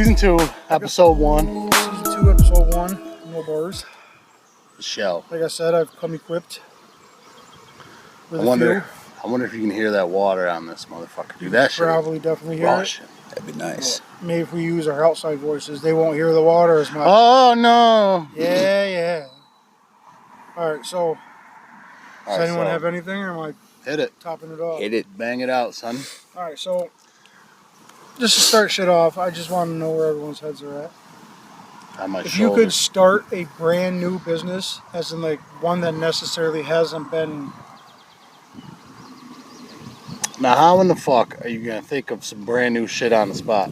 Season 2, Episode 1. Season 2, Episode 1, no bars. Shell. Like I said, I've come equipped with I wonder if you can hear that water on this motherfucker. Dude, that shit. Probably definitely hear it. That'd be nice. Maybe if we use our outside voices, they won't hear the water as much. Oh no! Yeah. Alright, so does anyone have anything, or am I hit it? topping it off? Hit it. Bang it out, son. Alright, so just to start shit off, I just want to know where everyone's heads are at. On my If shoulder. you could start a brand new business, as in like one that necessarily hasn't been... Now, how in the fuck are you gonna think of some brand new shit on the spot?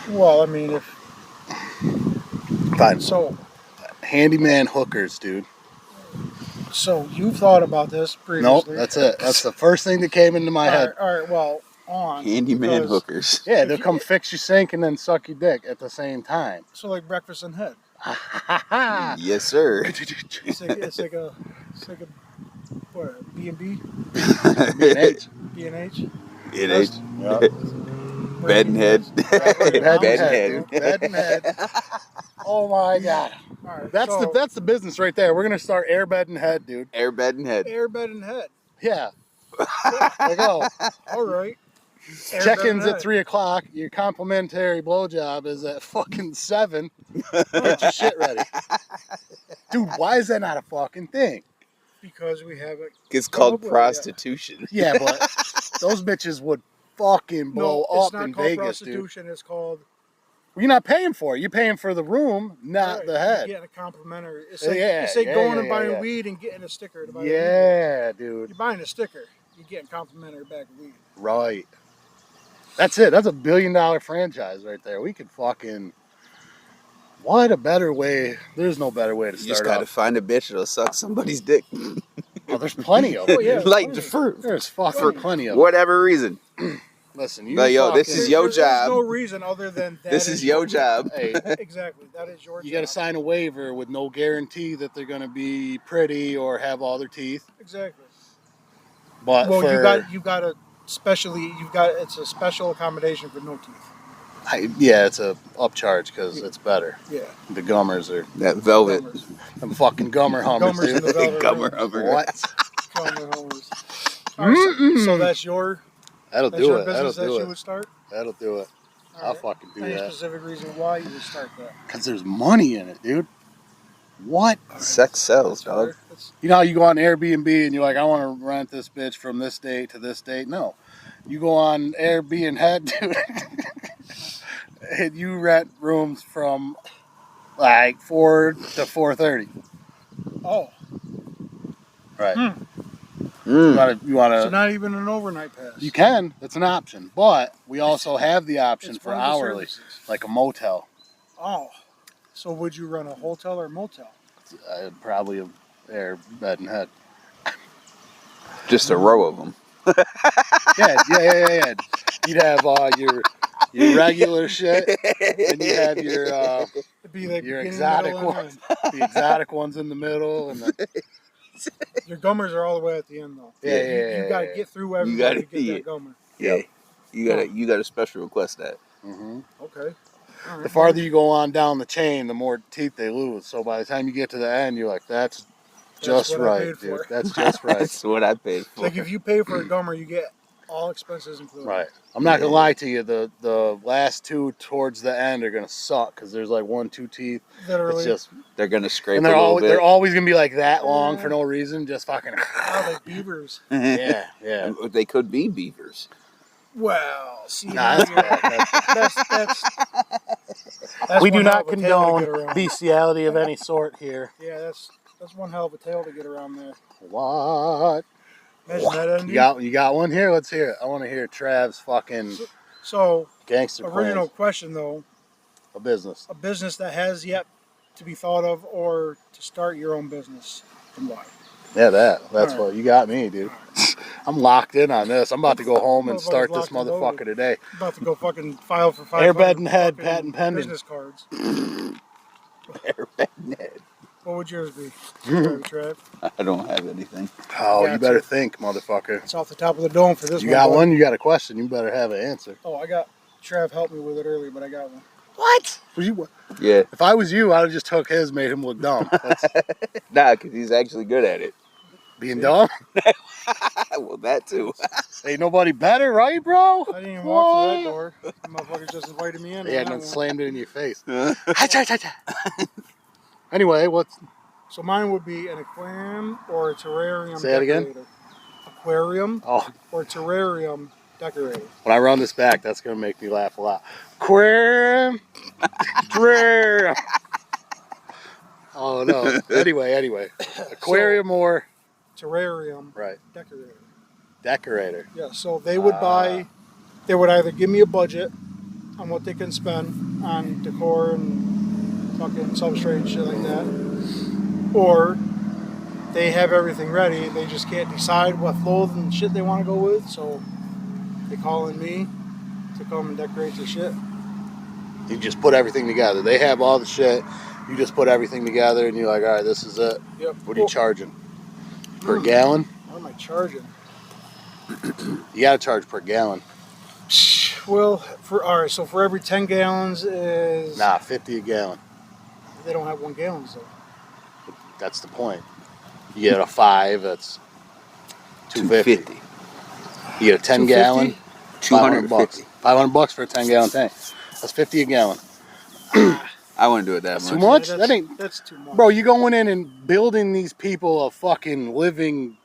Well, I mean, if... Fine. So Handyman hookers, dude. So you've thought about this previously. Nope, that's it. That's the first thing that came into my head. All right, well, Handyman hookers. Yeah, they'll come fix your sink and then suck your dick at the same time. So like breakfast and head. Yes, sir. It's like a what, B&B? B&H. B&H? It Yep. Bed and head. Bed and head. head. Dude. Bed and head. Oh my god. All right, That's the business right there. We're gonna start air bed and head, dude. Air bed and head. air bed and head. Yeah. There you go. All right. Air bed Check-ins and at head. 3 o'clock. Your complimentary blowjob is at fucking 7. Get your shit ready. Dude, why is that not a fucking thing? Because we have it. It's called yeah. prostitution. Yeah, but those bitches would fucking blow No, it's up not in called Vegas, dude. prostitution. It's called. You're not paying for it. You're paying for the room, not right, the head. You're getting a complimentary. It's Yeah, like, yeah, it's like yeah, going yeah, and buying yeah. weed and getting a sticker to buy weed. Yeah, dude. You're buying a sticker. You're getting complimentary bag of weed. Right. That's it. That's $1 billion franchise right there. We could fucking... What a better way. There's no better way to You just start gotta off. find a bitch that'll suck somebody's dick. Oh, there's plenty of them. Oh, yeah. Like for There's fucking plenty of them. whatever reason. Listen, you Like, yo, this fucking- is your There's job. no reason other than that. This is your job. Hey, Exactly. That is your you job. got to sign a waiver with no guarantee that they're going to be pretty or have all their teeth. Exactly. But Well, for, it's a special accommodation for no teeth. yeah, it's a upcharge because it's better. Yeah. The gummers are That velvet. Gummers. them fucking gummer hummers, Gummers in dude. the velvet Gummer room. hummer. What? Gummer hummers. All right, so that's your That'll that's do your it. That'll business that do you it. would start. That'll do it. All I'll right. fucking do Any that. specific reason why you would start that? Because there's money in it, dude. What? Sex sells, dog. That's- You know how you go on Airbnb and you're like, I want to rent this bitch from this date to this date? No. You go on Airbnb, dude, and you rent rooms from like 4 to 4:30. Oh, Right. Hmm. You want so to, not even an overnight pass. you can. It's an option. But we also have the option It's for one of the hourly, services. like a motel. Oh, so would you run a hotel or motel? Probably a air bed and head. Just a row of them. Yeah. You'd have your regular shit, and you have your It'd be like your beginning, exotic middle, and ones. end. The exotic ones in the middle, and the, Your gummers are all the way at the end, though. Yeah, You got to yeah. get through everybody gotta- to get yeah. that gummer. Yeah. You got to special request that. hmm Okay. All right. The farther you go on down the chain, the more teeth they lose. So by the time you get to the end, you're like, that's just what I right, paid dude. for. That's just right. That's what I paid for. Like if you pay for a gummer, you get all expenses included. Right. I'm not gonna lie to you. The last two towards the end are gonna suck because there's like 1-2 teeth. Literally. It's just, They're gonna scrape and a little bit. they're always gonna be like that long for no reason. Just fucking. Oh, like beavers. Yeah. They could be beavers. Well, see, Nah, now that's that's we do one not hell of a tail to condone get around. bestiality of any sort here. Yeah, that's one hell of a tail to get around there. What? Imagine that ending. You got one here? Let's hear it. I want to hear Trav's fucking So, gangster original plans. question though, A business. a business that has yet to be thought of or to start your own business, and why? Yeah, that's All right. what you got me, dude. I'm locked in on this. I'm about to go home and start this Motherfucker's locked and motherfucker loaded. today. I'm about to go fucking file for 500 Airbed and head, fucking patent pending. business cards. Air bed and head. What would yours be, Trav? I don't have anything. Oh, Got you better you. think, motherfucker. It's off the top of the dome for this You one. got bud. one? You got a question? You better have an answer. Oh, I got Trav helped me with it earlier, but I got one. What? Was you, Yeah. if I was you, I'd have just took his, made him look dumb. That's Nah, because he's actually good at it. being dumb. Well, that too. Ain't nobody better, right, bro? I didn't even walk through that door. The motherfuckers just invited me in. Yeah, on and then that one. slammed it in your face. Anyway, what's So mine would be an aquarium or a terrarium Say that again? decorator. Aquarium oh? or terrarium decorator. When I run this back, that's gonna make me laugh a lot. Aquarium, aquarium. Oh no. Anyway, aquarium or Terrarium right decorator. decorator. Yeah, so they would buy, they would either give me a budget on what they can spend on decor and fucking substrate and shit like that, or they have everything ready, they just can't decide what flow and shit they want to go with, so they call in me to come and decorate their shit. You just put everything together. They have all the shit. You just put everything together, and you're like, all right, this is it. Yep. What are you charging per gallon? What am I charging? You gotta charge per gallon. Well, alright, so for every 10 gallons is... Nah, 50 a gallon. They don't have 1 gallon, so... That's the point. You get a 5, that's 250. You get a 10 gallon, 500 bucks. 250. 500 bucks for a 10 gallon tank. That's 50 a gallon. I wouldn't do it that That's much. too much? Yeah, That ain't, that's too much. bro. You going in and building these people a fucking living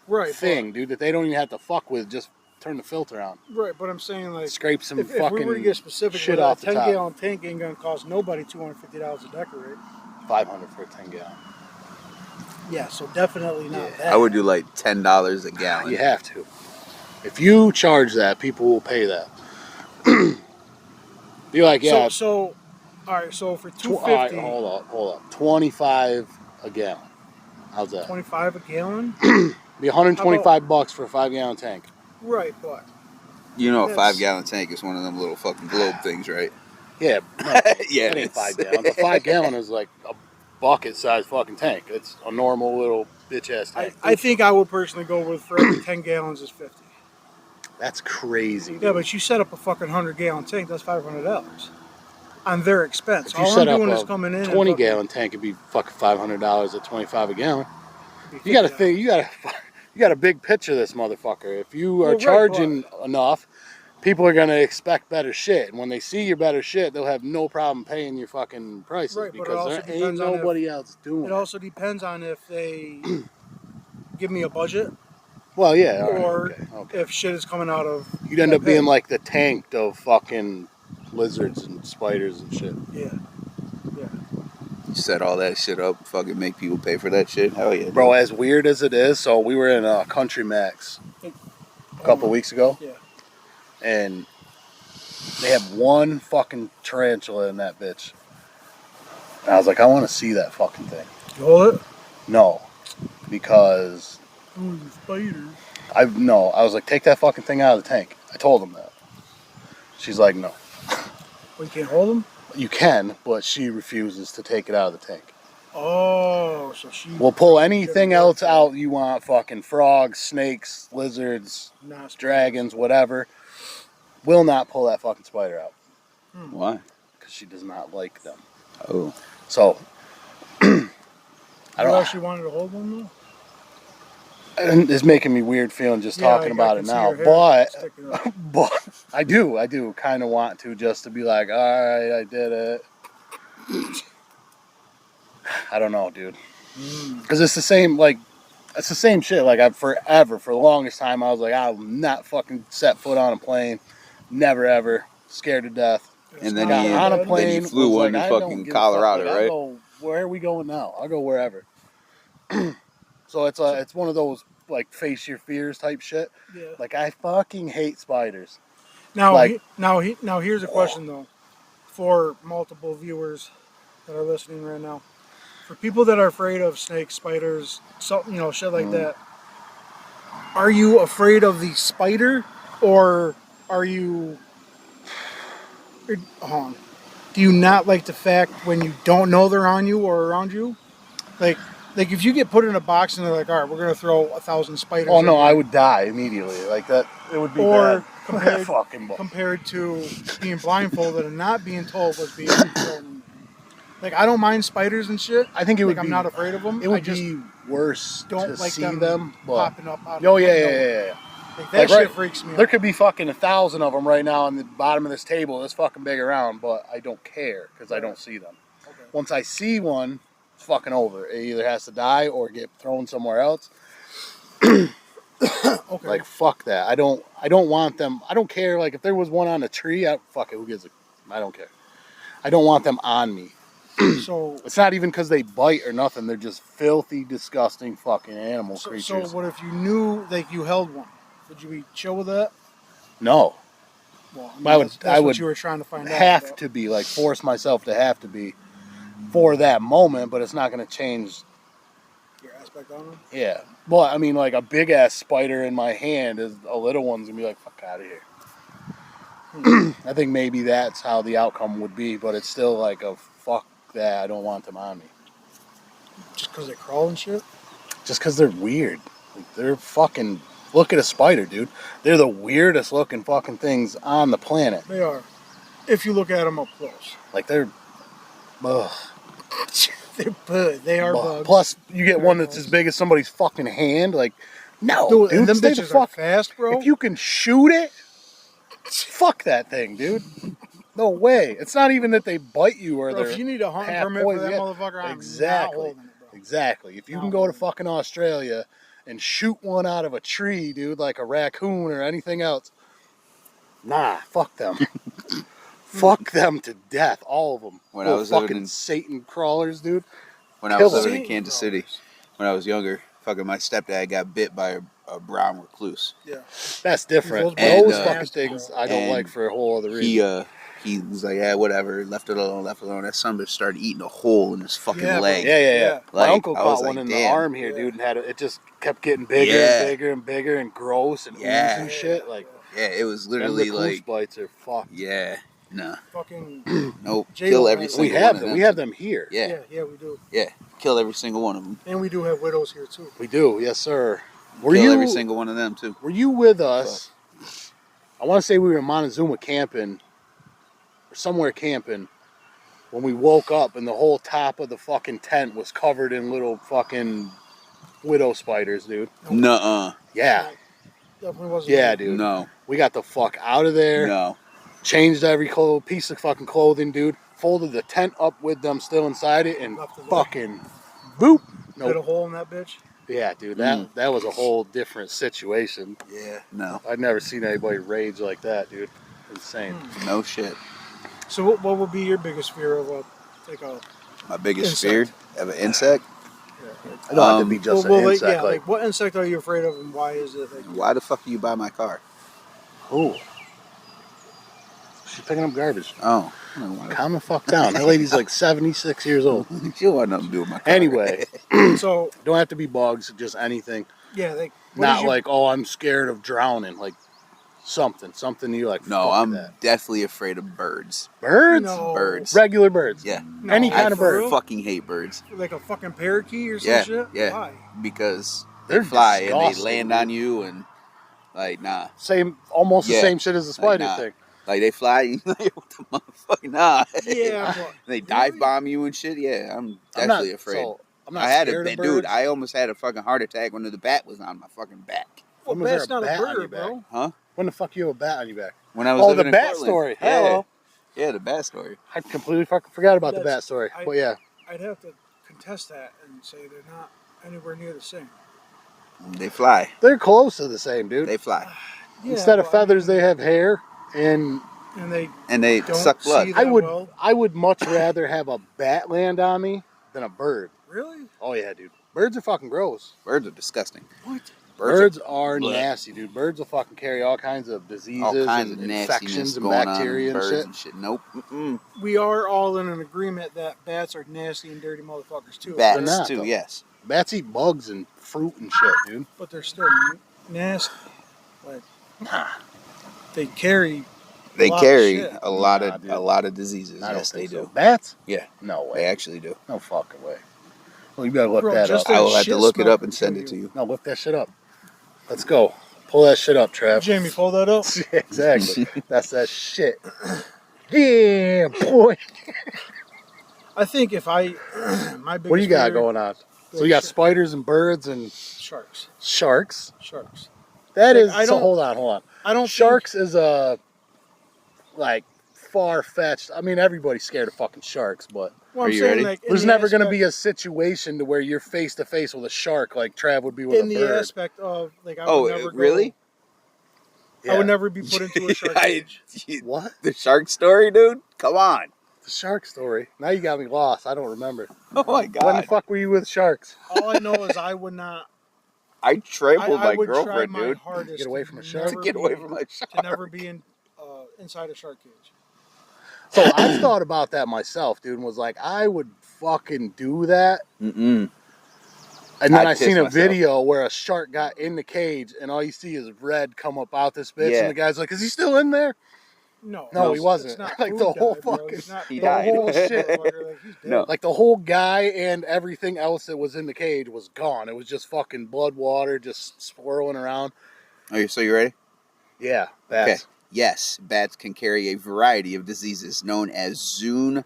right, thing, dude, that they don't even have to fuck with. Just turn the filter on, But, right, but I'm saying, like, scrape some if fucking we were to get specific, shit with off a the 10 top. gallon tank ain't gonna cost nobody $250 to decorate. 500 for a 10 gallon. Yeah, so definitely not Yeah. that. I would do like $10 a gallon. You have to. If you charge that, people will pay that. Be like, yeah. So, all right. So for All right, $250, hold up. 25 a gallon. How's that? 25 a gallon. Be 125 bucks for a 5 gallon tank. Right, but You know, a That's- 5-gallon tank is one of them little fucking globe things, right? Yeah, no, Yeah, that it ain't is. 5 gallons. A 5 gallon is like a bucket sized fucking tank. It's a normal little bitch ass tank. I think I would personally go with for every 10 gallons is 50. That's crazy. Yeah, but you set up a fucking 100-gallon tank, that's $500 on their expense. If you All set I'm up doing is a coming in. 20 and gallon tank, it'd be fucking $500 at 25 a gallon. fucking- You gotta think. You got a big picture of this motherfucker. If you are Well, right, charging enough, people are gonna expect better shit, and when they see your better shit, they'll have no problem paying your fucking prices Right, but it because also there ain't depends on if- nobody else doing It it. also depends on if they give me a budget Well, yeah, all right, or okay. if shit is coming out of. You'd end that up being pit. like the tank of fucking lizards and spiders and shit. Yeah. You set all that shit up, fucking make people pay for that shit. Hell yeah. Bro, as weird as it is, so we were in Country Max a couple weeks ago, Yeah. and they have one fucking tarantula in that bitch. And I was like, I want to see that fucking thing. You hold it? No, because Ooh, the spiders. I was like, take that fucking thing out of the tank. I told them that. She's like, no, We can't hold them? you can, but she refuses to take it out of the tank. Oh, so she. We'll pull anything else out you want, fucking frogs, snakes, lizards, Nah, it's- dragons, whatever. Will not pull that fucking spider out Why? because she does not like them. Oh. So, I You don't. actually wanted to hold one though? And it's making me weird feeling just Yeah, talking I about can it see now. your hair But sticking up. but I do kind of want to just to be like, all right, I did it. I don't know, dude. Because it's the same, like, it's the same shit. Like, I've forever, for the longest time, I was like, I'll not fucking set foot on a plane. Never, ever. Scared to death. And then Got he- on a then plane. he flew was one to I don't fucking give a fuck. Colorado, Like, I'll right? go, where are we going now? I'll go wherever. So it's one of those, like, face your fears type shit. Yeah. Like, I fucking hate spiders. Now, like- now here's a question though, for multiple viewers that are listening right now. For people that are afraid of snakes, spiders, shit like that, are you afraid of the spider, or are you? Hold on. Do you not like the fact when you don't know they're on you or around you? Like, Like if you get put in a box and they're like, all right, we're gonna throw 1,000 spiders. Oh in no, here," I would die immediately. Like that, it would be Or bad. compared- Fucking bull. compared to being blindfolded and not being told what's being thrown in there. Like I don't mind spiders and shit. I think it would I'm be. not afraid of them. It would I just be worse don't to like see them, them. But popping up. Out oh of yeah, the yeah, window. yeah, yeah. Like, that Like, shit right- freaks me There out. could be fucking 1,000 of them right now on the bottom of this table. This fucking big around, but I don't care because I don't see them. Okay. Once I see one, it's fucking over. It either has to die or get thrown somewhere else. Okay. Like fuck that. I don't want them. I don't care. Like if there was one on a tree, fuck it. Who gives a? I don't care. I don't want them on me. so It's not even because they bite or nothing. They're just filthy, disgusting fucking animal so creatures. what if you knew like you held one? Would you be chill with that? No, Well, I would- That's I what would you were trying to find out. have about. to be like force myself to have to be for that moment, but it's not going to change. Your aspect on them. Yeah. Well, I mean, like a big ass spider in my hand is a little one's gonna be like, fuck out of here. I think maybe that's how the outcome would be, but it's still like a fuck that. I don't want them on me. Just because they crawl and shit. Just because they're weird. Like, they're fucking. Look at a spider, dude. They're the weirdest looking fucking things on the planet. They are. If you look at them up close, Like they're. Ugh. they are Ugh. bugs. Plus, you get They're one that's bugs. as big as somebody's fucking hand. Like, no, dude, dude, and them stay the bitches are fuck. fast, bro. If you can shoot it, fuck that thing, dude. No way. It's not even that they bite you or Bro, they're if you need a hunting half permit for poison, that yeah. motherfucker, I'm Exactly. not holding it, bro. Exactly. If you Not can go to holding it. fucking Australia and shoot one out of a tree, dude, like a raccoon or anything else, nah, fuck them. Fuck them to death, all of them. When I Little was living fucking in- Satan crawlers, dude. When I Kill was living them. in Kansas City, when I was younger, fucking my stepdad got bit by a brown recluse. Yeah. That's different. And, Those uh, fucking things I don't and like for a whole other reason. He was like, yeah, whatever, left it alone. That son of a bitch started eating a hole in his fucking Yeah, leg. Yeah. Yeah. My Like, uncle I was caught one like, in the damn. arm here, Yeah. dude, and it just kept getting bigger Yeah. and bigger and bigger and gross and Yeah. oozing shit. Like, Yeah, it was them literally recluse like, bites are fucked. yeah, nah, Fucking. nope, J-Lo kill every has- We single have one them. of We have them here. Yeah, Yeah, we do. kill every single one of them. And we do have widows here too. We do, yes, sir. Were Kill you every single one of them too. Were you with us? I want to say we were in Montezuma camping, or somewhere camping, when we woke up and the whole top of the fucking tent was covered in little fucking widow spiders, dude. Nuh-uh. Yeah, Definitely wasn't. yeah, dude. No, We got the fuck out of there. no. Changed every piece of fucking clothing, dude. Folded the tent up with them still inside it, and Left it there. fucking boop. Put a Nope. hole in that bitch. Yeah, dude. That was a whole different situation. Yeah, no. I'd never seen anybody rage like that, dude. Insane. No shit. So what would be your biggest fear of a My biggest Insect. fear of an insect? I don't have to be just well, an like, insect. yeah, like what insect are you afraid of and why is it like Why the fuck do you buy my car? Ooh. She's picking up garbage. Oh. I don't want Calm the fuck down. That lady's like 76 years old. to. She don't want nothing to do with my car. Anyway, so don't have to be bugs, just anything. yeah, like what is Not your- like, oh, I'm scared of drowning. Like something you like. No, fuck I'm that. definitely afraid of birds. Birds? No. Birds. Regular birds. Yeah. No, Any kind I of bird. real? fucking hate birds. like a fucking parakeet or some Yeah, shit? yeah. Why? Because They're they fly and they disgusting, land dude. on you and like nah. Same, almost the Yeah. same shit as the spider nah. thing. Like they fly and you're like, what the motherfucker? Nah. Yeah, but They dive really? bomb you and shit. Yeah, I'm I'm not definitely afraid. So, I'm not I had a scared of dude. birds. I almost had a fucking heart attack when the bat was on my fucking back. Well, When was there that's a not a bat on your bird, back? bro. Huh? When the fuck you have a bat on your back? When I was Oh, living the in bat Portland. story. Yeah. Hello. Yeah, the bat story. I completely fucking forgot about the That's- bat story. I- But yeah, I'd have to contest that and say they're not anywhere near the same. They fly. they're close to the same, dude. They fly. Yeah, Instead of but I feathers, mean, they have hair. And and they And they don't suck blood. see I that would, well. I would much rather have a bat land on me than a bird. Really? Oh yeah, dude. Birds are fucking gross. Birds are disgusting. What? Birds are bleh. nasty, dude. Birds will fucking carry all kinds of diseases, All kinds and of infections nastiness and going bacteria on. and Birds shit. and shit. Nope. Mm-mm. We are all in an agreement that bats are nasty and dirty motherfuckers too. They're Bats not, too. though. Yes. Bats eat bugs and fruit and shit, dude. But they're still nasty. Like they carry. They lot of carry shit. a lot Dude. of diseases. I don't Yes, they think so. do. Bats? Yeah. No They way. actually do. No fucking way. Well, you better look Bro, that just up. I will have to shit look it smell up can and send kill it to you. No, look that shit up. Let's go. Pull that shit up, Trav. Jamie, pull that up. Exactly. That's that shit. Yeah, boy. I think if I, my biggest What do you got fear- going on? So you got spiders and birds and sharks. sharks. Sharks. That Like, is. I So don't- hold on. I don't Sharks is a like far fetched. I mean, everybody's scared of fucking sharks, but Well, Are I'm you saying, ready? like, in there's the never going to aspect- be a situation to where you're face to face with a shark like Trav would be with in a the bird. aspect of like I Oh, would never really? go, Yeah. I would never be put into a shark cage. What? The shark story, dude? Come on. The shark story. Now you got me lost. I don't remember. Oh my When the god. fuck were you with sharks? All I know is I would not. I trampled I my would try girlfriend, my dude. hardest Get away from a shark? To never get be- away from a shark. to never be in inside a shark cage. So I've thought about that myself, dude, and was like, I would fucking do that. Mm-mm. And then I'd I seen piss a myself. video where a shark got in the cage, and all you see is red come up out this bitch, Yeah. and the guy's like, "Is he still in there?" No, No, it's- he wasn't. it's not Like, food the whole died, bro. fucking- He's not He the died. whole shit. Motherfucker, like, he's dead. No. Like the whole guy and everything else that was in the cage was gone. It was just fucking blood water, just swirling around. Oh, so you ready? Yeah, that's Okay. Yes, bats can carry a variety of diseases known as zoonotic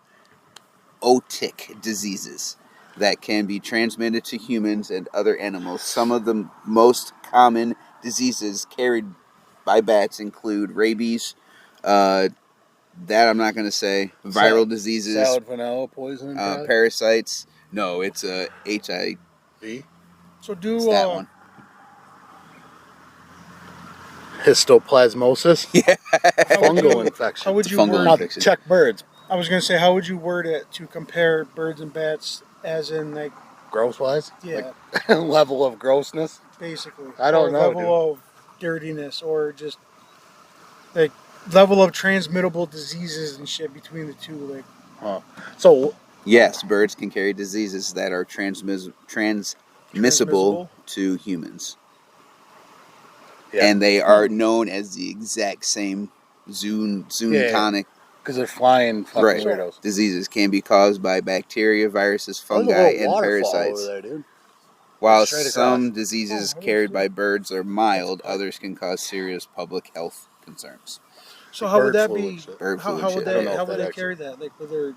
diseases that can be transmitted to humans and other animals. Some of the most common diseases carried by bats include rabies, that I'm not going to say, viral diseases, salad vanilla poisoning. probably? parasites. No, it's HIV. B. So do It's that one. Histoplasmosis, how would fungal you- infection. How would It's you a fungal word? Now, infection. check birds. I was gonna say, how would you word it to compare birds and bats, as in like, Gross wise, yeah, like, level of grossness. basically. I don't or know, level of dirtiness, or just like level of transmittable diseases and shit between the two. Like, So Yes, birds can carry diseases that are transmissible Transmissible? to humans. yeah, And they are known as the exact same zoonotonic because they're flying fucking right. weirdos. diseases can be caused by bacteria, viruses, There's a fungi, little and waterfall parasites. over there, dude. While Straight across. some diseases Oh, carried by okay. birds are mild, others can cause serious public health concerns. so Like how bird would that flu be? and shit. Bird How, flu how and would shit. I don't they? know How if would that they actually- carry that? Like, with their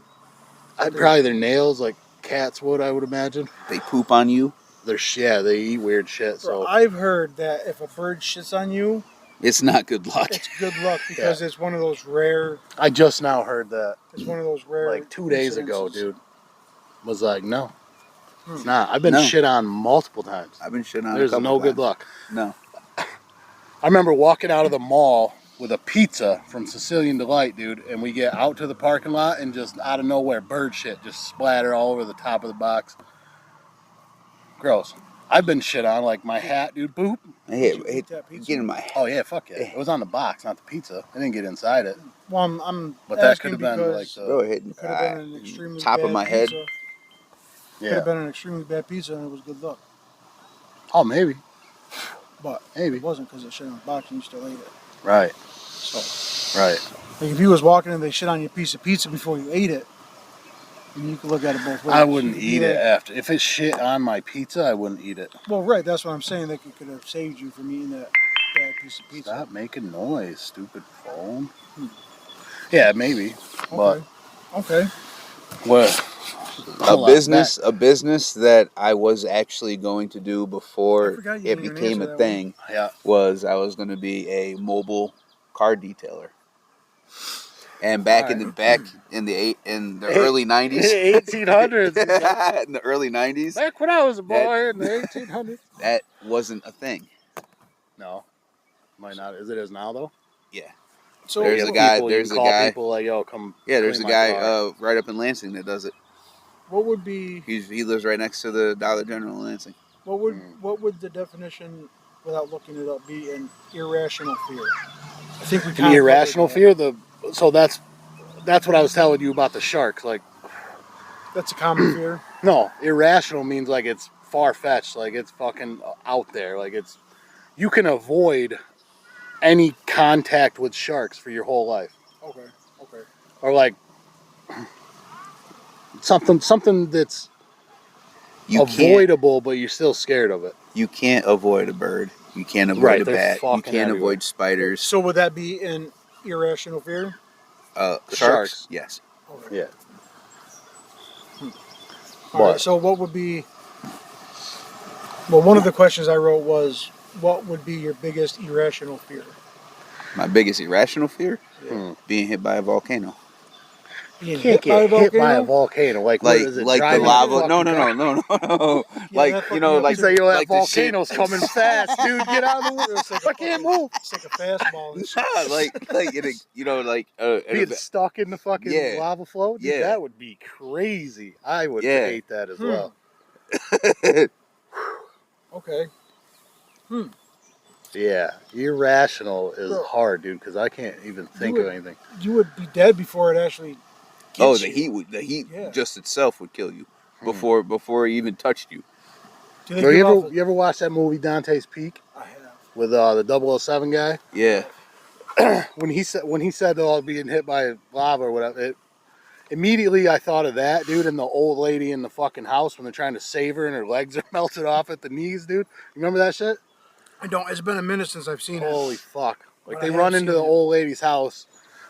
Probably their nails, like cats would, I would imagine. They poop on you. They eat weird shit. Bro, So I've heard that if a bird shits on you, It's not good luck. it's good luck because it's one of those rare. I just now heard that It's one of those rare. like 2 days ago, incidences. dude. Was like, no, it's Hmm. not. I've been No. shit on multiple times. I've been shitting on. There's a couple no good times. luck. No. I remember walking out of the mall with a pizza from Sicilian Delight, dude, and we get out to the parking lot and just out of nowhere, bird shit just splatter all over the top of the box. Gross. I've been shit on, like my hat, dude. Boop. Hey, Did you hey, eat that pizza? get in my. Oh yeah, fuck yeah. It was on the box, not the pizza. I didn't get inside it, Well, I'm but that asking could have been like because Go the ahead. it could have been an extremely top bad of my head. pizza. Could yeah. have been an extremely bad pizza, and it was good luck. Oh maybe, But maybe. it wasn't because it shit on the box and you still ate it. Right, So, right. like if you was walking and they shit on your piece of pizza before you ate it, then you could look at it both ways. I wouldn't You could be eat it like, after. If it's shit on my pizza, I wouldn't eat it. Well, right, that's what I'm saying. Like it could have saved you from eating that bad piece of pizza. Stop making noise, stupid phone. Yeah, maybe. Okay. But Okay. what? A business that I was actually going to do I before forgot you it didn't even became answer a that thing Yeah. was I was going to be a mobile car detailer. And back in the early 90s, 1800s. in the early 90s, Back when I was a boy in the 1800s. that wasn't a thing. No, might not. Is it as now though? Yeah. So There's a People, guy- you there's can a call guy- people like, yo, come. Yeah, there's a clean my guy car. right up in Lansing that does it. what would be He lives right next to the Dollar General in Lansing. what would the definition, without looking it up, be an irrational fear? I think we An kinda irrational covered fear. So that's what I was telling you about the sharks. Like, that. That's a common fear. no, irrational means like it's far fetched. Like it's fucking out there. Like it's you can avoid any contact with sharks for your whole life, Okay. Okay. or like something that's You avoidable, but you're still scared of it. You can't avoid a bird. You can't avoid Right, a they're bat. You fucking can't everywhere. avoid spiders. So would that be an irrational fear? Sharks? Yes. Okay. Yeah. All right, But so what would be? Well, one of the questions I wrote was, what would be your biggest irrational fear? My biggest irrational fear? Hmm. Being hit by a volcano. Being can't hit by a get hit by a volcano? volcano. Like what Like is it? the driving a lava. No, fucking no, car? no, no, no, no. Yeah, Like, that you fucked know, me up like He's like, yo, that like the shit. volcano's coming fast, dude. Get out of the way. It's like I can't move. It's like a fastball and shit. Nah, like in a, you know, like Being stuck in the fucking Yeah. lava flow, dude, Yeah. that would be crazy. I would Yeah. hate that as well. Okay. Yeah, irrational is Bro. hard, dude, because I can't even think would- of anything. You would be dead before it actually gets Oh, the you. heat Yeah. just itself would kill you before it even touched you. Do they Bro, give off you ever watch that movie Dante's Peak I have. with the 007 guy? Yeah. When he said oh, being hit by lava or whatever, immediately I thought of that, dude, and the old lady in the fucking house when they're trying to save her and her legs are melted off at the knees, dude. You remember that shit? I don't. It's been a minute since I've seen Holy it. fuck! Like But they I have run into seen the it. old lady's house,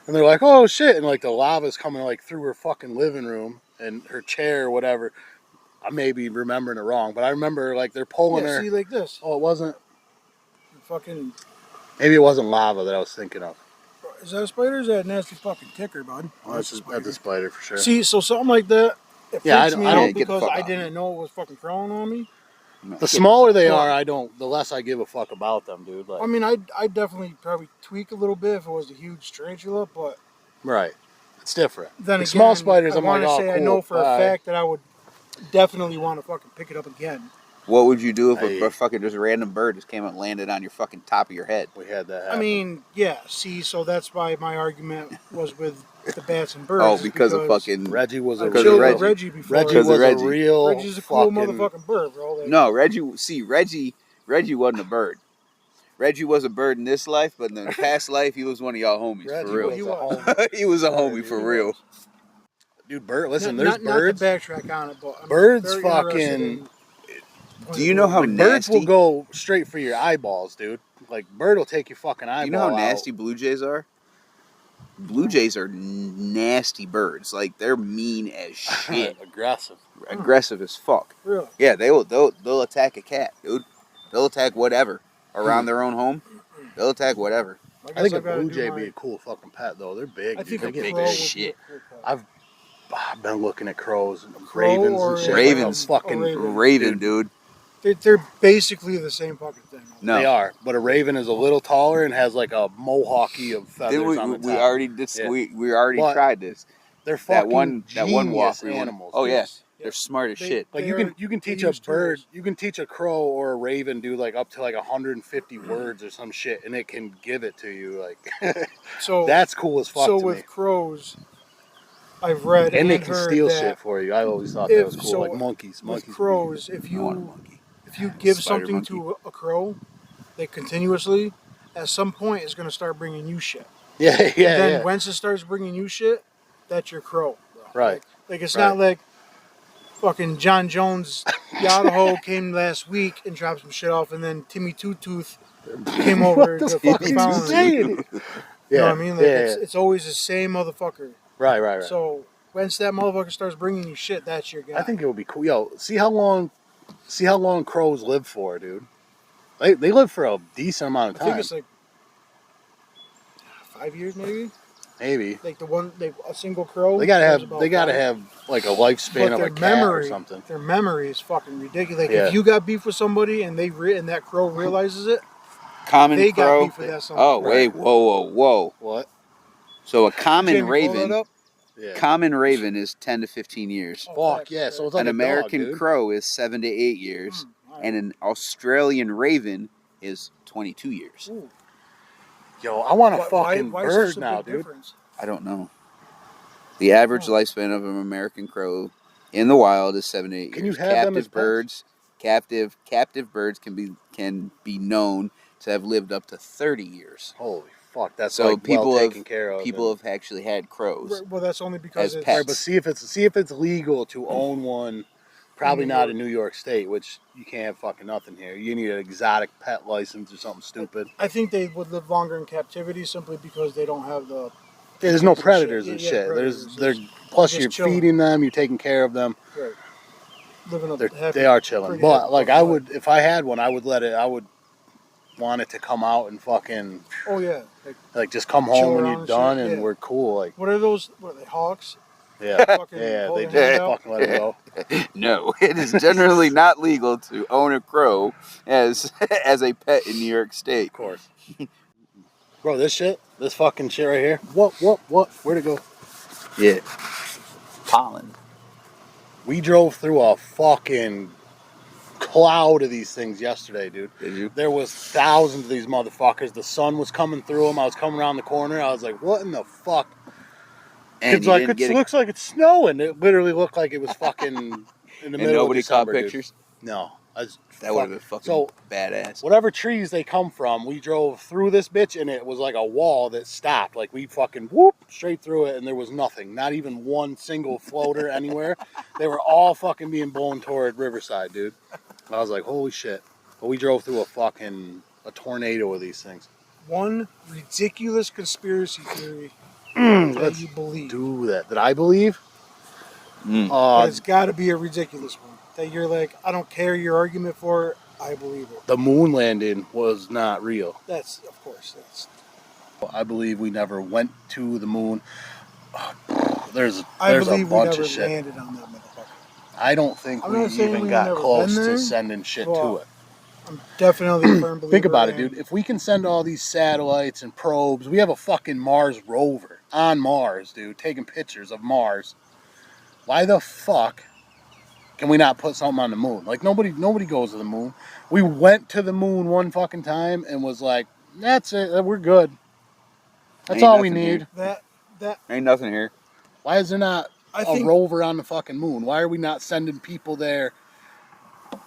and they're like, "Oh shit!" And like the lava's coming like through her fucking living room and her chair or whatever. I may be remembering it wrong, but I remember like they're pulling Yeah, her. see, like this. Oh, it wasn't. Fucking. Maybe it wasn't lava that I was thinking of. Is that a spider? Or is that a nasty fucking ticker, bud? Oh, that's a spider for sure. See, so something like that. It Yeah, freaks I me don't- out get the because fuck I out. didn't know it was fucking crawling on me. The smaller they Well- are, the less I give a fuck about them, dude. Like, I mean, I'd definitely probably tweak a little bit if it was a huge tarantula, but right? It's different. then The again, small spiders, I I'm like, want to oh, say cool, I know for bye. a fact that I would definitely want to fucking pick it up again. What would you do if I- a fucking just random bird just came out and landed on your fucking top of your head? We had that happen. I mean, yeah. See, so that's why my argument was with the bats and birds. Oh, is because of fucking Reggie was a I've because chilled of with Reggie. Reggie before. Reggie Because of was Reggie. a real Reggie's a cool fucking motherfucking bird, bro. Like, No, Reggie wasn't a bird. Reggie was a bird in this life, but in the past life he was one of y'all homies Reggie for real. was He a was. homie. He was a Yeah, homie dude, for he real. was. Dude, there's not birds. to backtrack on it, but I'm Birds very interested fucking- in Do you know how Like, birds will nasty? go straight for your eyeballs, dude. Like bird will take your fucking eyeball. Do you know how out. nasty blue jays are? Blue jays are nasty birds. Like they're mean as shit, Aggressive. aggressive as fuck. Really? Yeah, they'll attack a cat, dude. They'll attack whatever around their own home. They'll attack whatever. I think a I've gotta blue do jay my- be a cool fucking pet though. They're big. I dude. think They a get big crow as would be a shit. cool pet. I've been looking at crows and Crow ravens or and shit. Ravens. Like a fucking A raven. Raven, dude. They're basically the same fucking thing. No, They are, but a raven is a little taller and has like a mohawky of feathers Didn't on the top. we already dis- Yeah. we already But tried this. They're That fucking one walk genius we went- animals. Oh dude. yeah, they're smart as They- shit. Like They you are- can they teach a use bird, tools. you can teach a crow or a raven, dude, like up to like 150 words or some shit, and it can give it to you. Like So that's cool as fuck so to with me. crows, I've read And they and can heard steal that shit for you. I always thought that if- was cool. so Like monkeys. with Monkeys. crows, if I want a you monkey. give Spider something monkey. to a crow, they continuously, at some point, is going to start bringing you shit. Yeah, yeah, Then yeah. once it starts bringing you shit, that's your crow. Bro. Right. Like it's Right. not like fucking John Jones Idaho came last week and dropped some shit off, and then Timmy Two Tooth came over to fuck fucking is found he him. saying? You Yeah, know what I mean? Like yeah, it's always the same motherfucker. right, right. So once that motherfucker starts bringing you shit, that's your guy. I think it would be cool. Yo, see how long crows live for, dude. They live for a decent amount of I think time. it's like 5 years maybe. Maybe Like a single crow. they gotta lives have about 5. like a lifespan But of their a cat memory, or something. their memory is fucking ridiculous. Like Yeah. if you got beef with somebody and and that crow realizes it, Common they got crow. beef with that. Oh wait, whoa! What? So a common Jamie, pull that raven, up. Yeah. common raven is 10 to 15 years. Oh, Fuck yeah! So it's like An a American dog, dude. crow is 7 to 8 years, and an Australian raven is 22 years. Ooh. Yo, I want a Why- fucking why is there bird such a now, big dude. difference? I don't know. The average Oh. lifespan of an American crow in the wild is 7 to 8 years. Can you have them as pets? Captive birds can be known to have lived up to 30 years. Holy fuck! That's So like people well have- taken care of. People and- have actually had crows. Well, that's only because As it's pets. Right, but see if it's legal to own one Probably New not York. in New York State, which you can't have fucking nothing here. You need an exotic pet license or something stupid. I think they would live longer in captivity simply because they don't have the. There's no kids and predators shit. and Yeah, shit. predators. They're Just plus you're chilling. feeding them, you're taking care of them. Right. Living They are chilling. pretty But happy like life. I would, if I had one, I would want it to come out and fucking Oh yeah. like just come Chill home when around you're and done shit, and yeah. we're cool. Like What are those? What are they? Hawks? yeah, Fucking yeah, hold they their just hand out? fucking let it go. No, it is generally not legal to own a crow as a pet in New York State. Of course. Bro, this fucking shit right here. What? Where'd it go? Yeah. Pollen. We drove through a fucking cloud of these things yesterday, dude. Did you? There was thousands of these motherfuckers. The sun was coming through them. I was coming around the corner. I was like, what in the fuck? And It's you like, didn't it get looks like it's snowing. It literally looked like it was fucking in the and middle nobody of December, caught dude. pictures? No. That would have been fucking So, badass. whatever trees they come from, we drove through this bitch and it was like a wall that stopped. Like we fucking whoop straight through it and there was nothing. Not even one single floater anywhere. They were all fucking being blown toward Riverside, dude. I was like, holy shit. But we drove through a tornado of these things. One ridiculous conspiracy theory Let's that you believe. do that. That I believe? But it's got to be a ridiculous one. That you're like, I don't care your argument for it, I believe it. The moon landing was not real. That's, of course, that's. I believe we never went to the moon. There's I a believe we bunch never of shit. landed on that motherfucker. I don't think I'm we not saying even we've got never close been there, to sending shit to but it. I'm definitely a firm believer. Think about it, in- dude. If we can send all these satellites and probes, we have a fucking Mars rover on Mars, dude, taking pictures of Mars. Why the fuck can we not put something on the moon? Like nobody goes to the moon. We went to the moon one fucking time and was like, that's it, we're good. That's Ain't all we nothing need. here. That Ain't nothing here. Why is there not I a think rover on the fucking moon? Why are we not sending people there?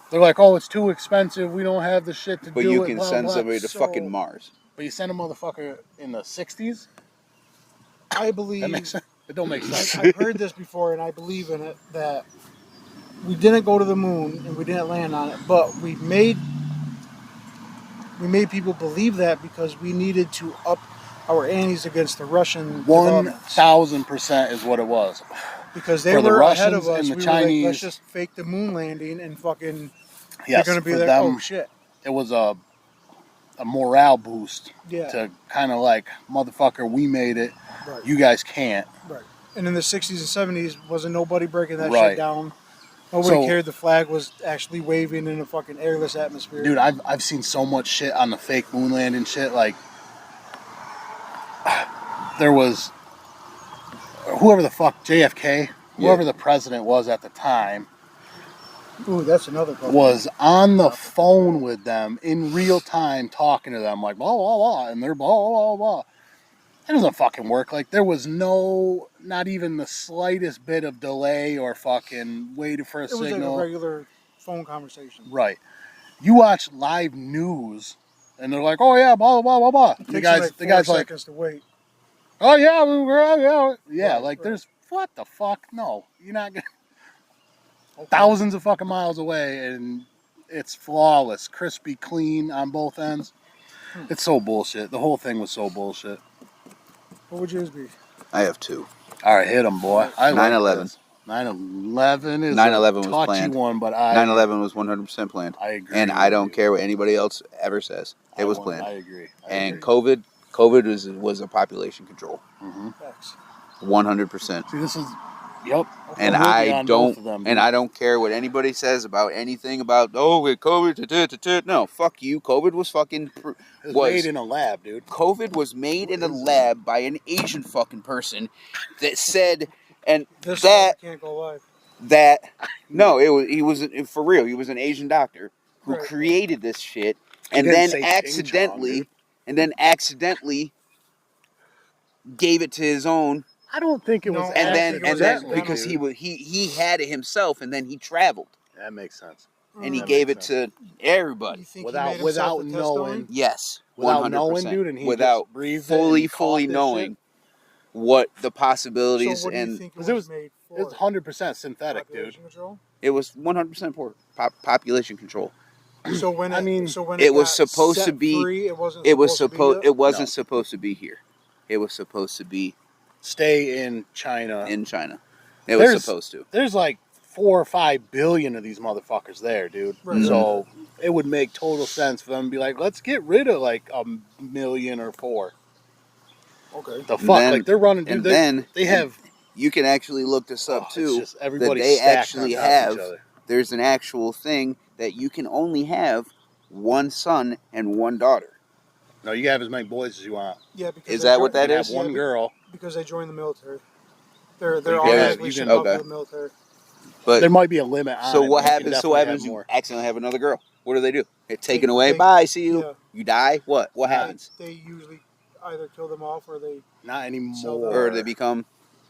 They're like, oh, it's too expensive. We don't have the shit to But do it. you can blah, send blah. somebody to So- fucking Mars. But you send a motherfucker in the 60s? I believe. That makes sense. It don't make sense. I've heard this before, and I believe in it. That we didn't go to the moon and we didn't land on it, but we made people believe that because we needed to up our antes against the Russian developments. 1,000% is what it was. Because they for the were ahead Russians of us. and the We Chinese- were like, let's just fake the moon landing and fucking. Yes, they're gonna be for like, them, oh shit. it was a morale boost Yeah. to kind of like, motherfucker, we made it. Right. You guys can't. Right. And in the 60s and 70s, wasn't nobody breaking that Right. shit down. Nobody So- cared the flag was actually waving in a fucking airless atmosphere. Dude, I've seen so much shit on the fake moon landing shit. Like, there was whoever the fuck JFK, whoever the president was at the time, Ooh, that's another problem. was on the phone with them in real time, talking to them like blah blah blah, and they're blah blah blah. It doesn't fucking work. Like there was not even the slightest bit of delay or fucking waiting for a It was like signal. a regular phone conversation. Right. You watch live news, and they're like, "Oh yeah, blah blah blah blah." It The takes guys, like the 4 guys like, seconds to wait. "Oh yeah, we were, yeah." Right, Like right. there's what the fuck? No, you're not gonna. Okay. Thousands of fucking miles away, and it's flawless, crispy, clean on both ends. It's so bullshit. The whole thing was so bullshit. What would yours be? I have two. All right, hit 'em, boy. I like 9/11. this. 9/11 is 9/11 a was touchy planned. one, but 9/11 was 100% planned. I agree. And I don't care what anybody else ever says. It was I planned. agree. And COVID was a population control. Facts. 100%. See, this is, yep. And I'm with you I on both don't of them, and dude. I don't care what anybody says about anything about with COVID. No, fuck you. COVID was fucking It was made in a lab, dude. COVID was made in a lab by an Asian fucking person that said and This that can't go live. that no, he was for real. He was an Asian doctor who Right. created this shit He and didn't then say Ching Chong, accidentally gave it to his own I don't think it was. No, and I then think it was because accidental. he had it himself and then he traveled That makes sense. and he That gave it makes to everybody. You think Without- he made himself without a test knowing- dummy? Yes, Without 100%. knowing, dude, and he without just breathed it and fully caught this knowing shit? what the possibilities So what do you and think it 'Cause it was was- made for? It's 100% synthetic, dude. Population control? It was 100% population control. So when I mean, it was got supposed set to be. free, it wasn't. It was supposed. It wasn't No. supposed to be here. It was supposed to be Stay in China. in China. It was supposed to. There's like 4 or 5 billion of these motherfuckers there, dude. Right. So it would make total sense for them to be like, let's get rid of like 1 million or 4. Okay. The fuck, Then- like they're running, dude. and then they have. You can actually look this up It's too. just everybody they stacked actually on top of have. each other. There's an actual thing that you can only have one son and one daughter. No, you can have as many boys as you want. Yeah, because Is they that what You that can is? have one girl. Because they joined the military. They're You can- automatically you shipped can- out okay. to the military. But There might be a limit on so it, what but you can happens? So definitely what have happens? You more. accidentally have another girl. What do? Get taken They- away. they- Bye. See you. yeah. You die. What? What happens? They usually either kill them off or they Not anymore. So Or they become.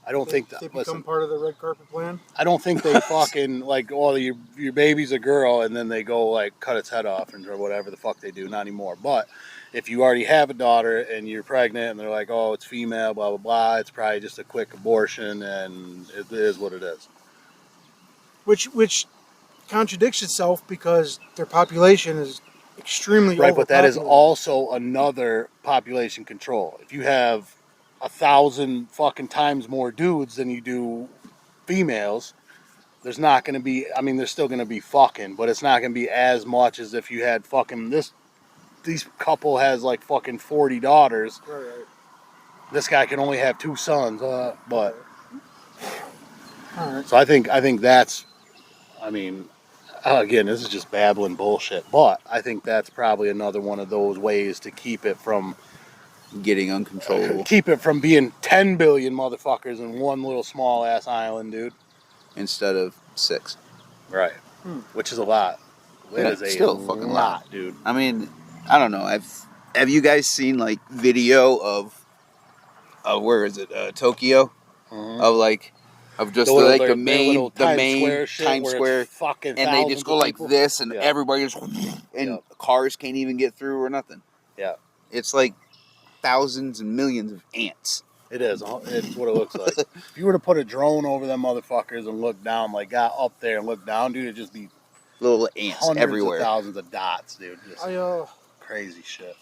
I don't think that. they become Listen, part of the red carpet plan. I don't think they fucking like, oh, your baby's a girl, and then they go like cut its head off and or whatever the fuck they do. Not anymore. But if you already have a daughter and you're pregnant, and they're like, oh, it's female, blah blah blah, it's probably just a quick abortion, and it is what it is. Which contradicts itself because their population is extremely Right, but that is overpopulated. also another population control. If you have 1,000 fucking times more dudes than you do females, there's not going to be. I mean, there's still going to be fucking, but it's not going to be as much as if you had fucking this. These couple has like fucking 40 daughters. Right. This guy can only have 2 sons. But All right. so I think that's. I mean, again, this is just babbling bullshit. But I think that's probably another one of those ways to keep it from Getting uncontrollable. keep it from being 10 billion motherfuckers in one little small ass island, dude. Instead of 6. Right. Which is a lot. It Yeah, is a still a fucking lot. dude. I mean, I don't know. Have you guys seen like video of where is it? Tokyo? Mhm. Of just The little- like their- the their main little Times Square Times shit where it's Square, fucking and they thousands just go of like people. this, and Yeah. everybody just and Yep. cars can't even get through or nothing. Yeah. It's like thousands and millions of ants. It is. It's what it looks like. If you were to put a drone over them motherfuckers and look down, like got up there and look down, dude, it'd just be Little ants hundreds everywhere. of thousands of dots, dude. Just I'm crazy shit.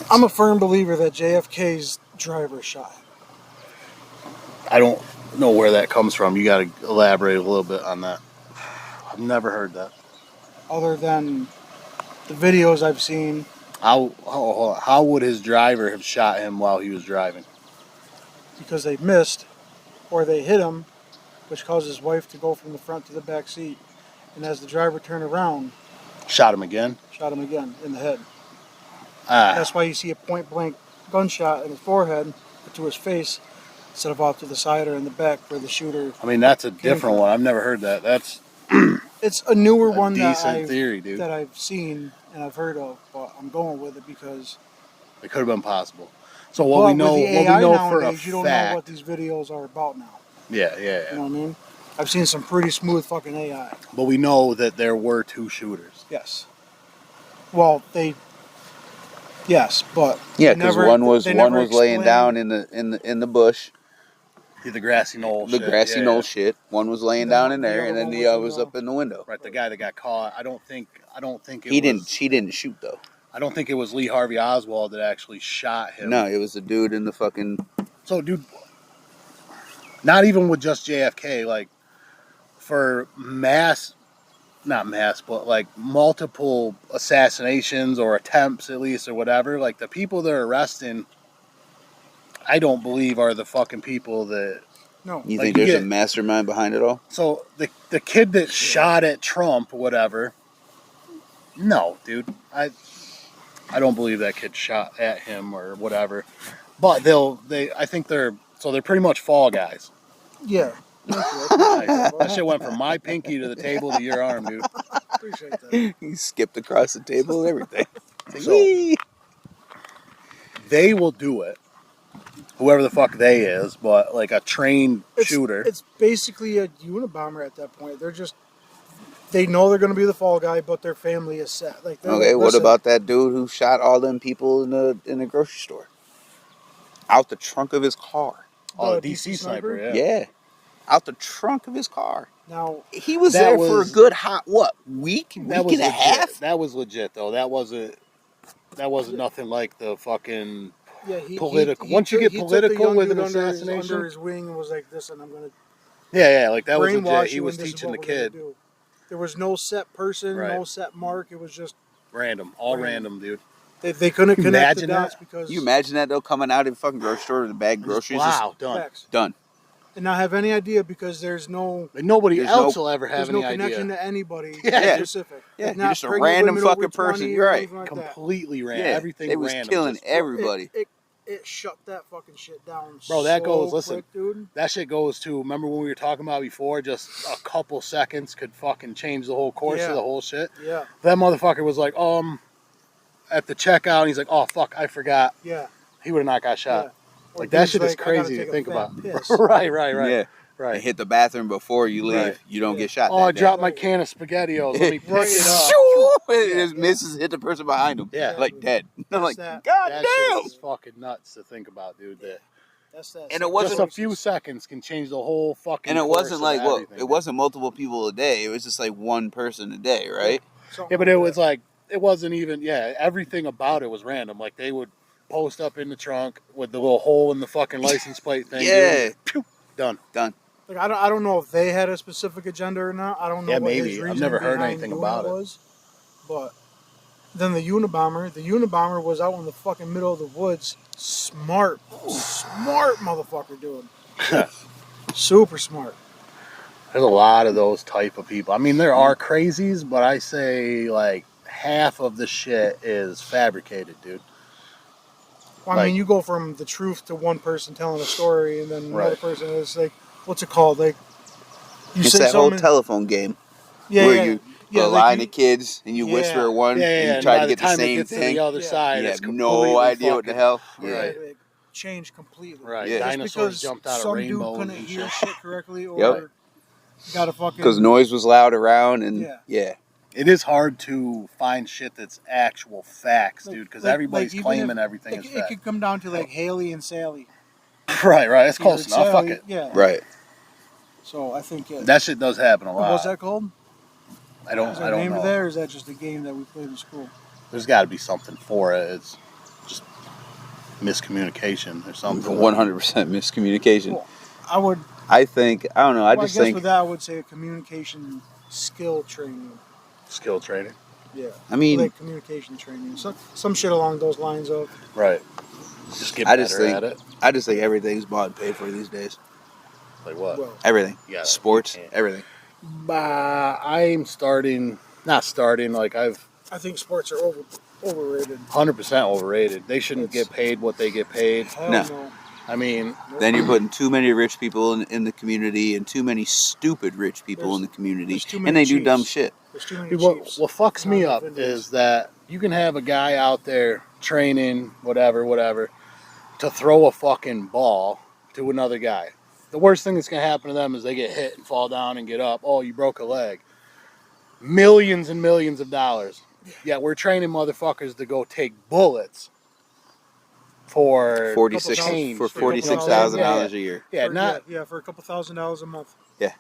a firm believer that JFK's driver shot him. I don't know where that comes from. You got to elaborate a little bit on that. I've never heard that. Other than the videos I've seen, How would his driver have shot him while he was driving? because they missed or they hit him, which caused his wife to go from the front to the back seat. And as the driver turned around, Shot him again? shot him again in the head. Ah, That's why you see a point blank gunshot in his forehead or to his face instead of off to the side or in the back where the shooter. I mean, that's a different one. I've never heard that. That's It's a newer a one that decent theory, dude. I've seen and I've heard of, but I'm going with it because It could have been possible. So what well, we know, with the what AI we know for a nowadays, you don't know fact. what these videos are about now. Yeah, yeah, You yeah. know what I mean? I've seen some pretty smooth fucking AI. But we know that there were 2 shooters. Yes. Well, yes, but Yeah, they because never- one was they never laying explain- down in the bush, The grassy knoll. the shit. grassy Yeah, knoll yeah. shit. One was laying The- down in the there, other and then one the was other in was the- up in the window. Right, the guy that got caught. I don't think it He was, didn't shoot though. I don't think it was Lee Harvey Oswald that actually shot him. No, it was the dude in the fucking. So, dude, not even with just JFK, like for not mass, but like multiple assassinations or attempts at least or whatever, like the people they're arresting, I don't believe are the fucking people that. No. You Like, think you there's get- a mastermind behind it all? So the kid that shot at Trump, whatever. No, dude, I don't believe that kid shot at him or whatever. But I think they're pretty much fall guys. Yeah. Nice. That shit went from my pinky to the table to your arm, dude. Appreciate that. He skipped across the table and everything. So they will do it. Whoever the fuck they is, but like a trained shooter. It's basically a Unabomber at that point. They know they're going to be the fall guy, but their family is set. Like, they're Okay, like, what listen, about that dude who shot all them people in the grocery store? Out the trunk of his car. Oh, the the DC DC sniper, sniper? yeah. Yeah. out the trunk of his car. Now, He was That there for a was- good hot week That was and a legit. half. That was legit though. That wasn't nothing like the fucking yeah, he political. He, Once you took- get he took the political young with dude an under his assassination, wing and was like, "Listen, I'm gonna yeah, like that was brainwash legit. He you, was and this is teaching the what we're gonna kid do." There was no set person, Right. no set mark. It was just random, all Random. random, dude. they couldn't connect the Imagine dots that? because You imagine that though, coming out of the fucking grocery store with a bag of groceries, just Wow, done. facts. done. And not have any idea because there's no And nobody There's else no- will ever have there's any no connection idea. to anybody Yeah. specific. Yeah, Like, you're not just a pregnant random women over fucking person. 20 You're or right. anything like that. Completely random. Yeah, Everything they was random. killing Just- everybody. It shut that fucking shit down. Bro, that so goes- listen. quick, dude. That shit goes to, remember when we were talking about before, just a couple seconds could fucking change the whole course Yeah. of the whole shit. Yeah, That motherfucker was like, at the checkout, and he's like, oh fuck, I forgot. yeah. He would have not got shot. Yeah. Or Like that dude's shit is like, "I gotta crazy take to a think fat about. piss." right, Yeah, right. and hit the bathroom before you leave. Right. You don't Yeah. get shot. Oh, I that day. dropped my can of SpaghettiOs. Let me pick Right. it up. Shoo! And it Yeah, just yeah. misses, hit the person behind him. Yeah. like dead. I'm That's like, that. God That damn! shit is fucking nuts to think about, dude. That That's that. And it wasn't- just a few seconds can change the whole fucking. And it course wasn't of like everything, it dude. wasn't multiple people a day. It was just like one person a day, right? Yeah, but it was like it wasn't even. Yeah, everything about it was random. Like they would post up in the trunk with the little hole in the fucking license plate thing. Yeah. dude. Pew, done. Like I don't know if they had a specific agenda or not. I don't know. Yeah, what his maybe. I've reasoning never heard behind anything doing about it. was, but then the Unabomber was out in the fucking middle of the woods. Smart motherfucker, dude. Super smart. There's a lot of those type of people. I mean, there are crazies, but I say like half of the shit is fabricated, dude. Well, I mean, you go from the truth to one person telling a story, and then another Right. person is like, what's it called? Like, you It's say that whole something. telephone game yeah, where yeah, you yeah, put a like line you- of kids and you Yeah. whisper one Yeah, and and you try by to get the time it same gets to thing. the other Yeah. side, You it's have completely no idea what the fucking- hell. Right. It changed completely. Right. Yeah. Just Dinosaurs because jumped out of some dude rainbows couldn't and hear shit. shit correctly, or Yep. got a fucking Because noise was loud around and Yeah. yeah. It is hard to find shit that's actual facts, Like- dude, because like- everybody's like even claiming if- everything It, is it fact. could come down to like Haley and Sally. Right, it's You close heard enough. Fuck Sally, it. Yeah. Right. So I think That shit does happen a lot. what's that called? I don't. Is I there a don't name know. to that, or is that just a game that we played in school? There's got to be something for it. It's just miscommunication or something. 100% miscommunication. Well, I would. I think, I don't know, I well, just I guess think, with that, I would say a communication skill training. Skill training. Yeah. I mean, Like communication training, some shit along those lines of. Right. Just get I better just think- at it. I just think everything's bought and paid for these days. Like what? Well, Everything. Yeah, Sports, you can't. everything. I'm starting. Not starting. Like I've I think sports are overrated. 100% overrated. They shouldn't It's- get paid what they get paid. Hell No. no. I mean, Then you're putting too many rich people in the community and too many stupid rich people in the community. there's too And many they do dumb Chiefs. shit. There's too many dude, what Chiefs. fucks me Not up enough Indians. is that you can have a guy out there training, whatever, to throw a fucking ball to another guy. The worst thing that's going to happen to them is they get hit and fall down and get up. Oh, you broke a leg. Millions and millions of dollars. Yeah, we're training motherfuckers to go take bullets for 46 change. for for a couple $46,000 a year. Yeah, For- not for a couple $1,000 a month.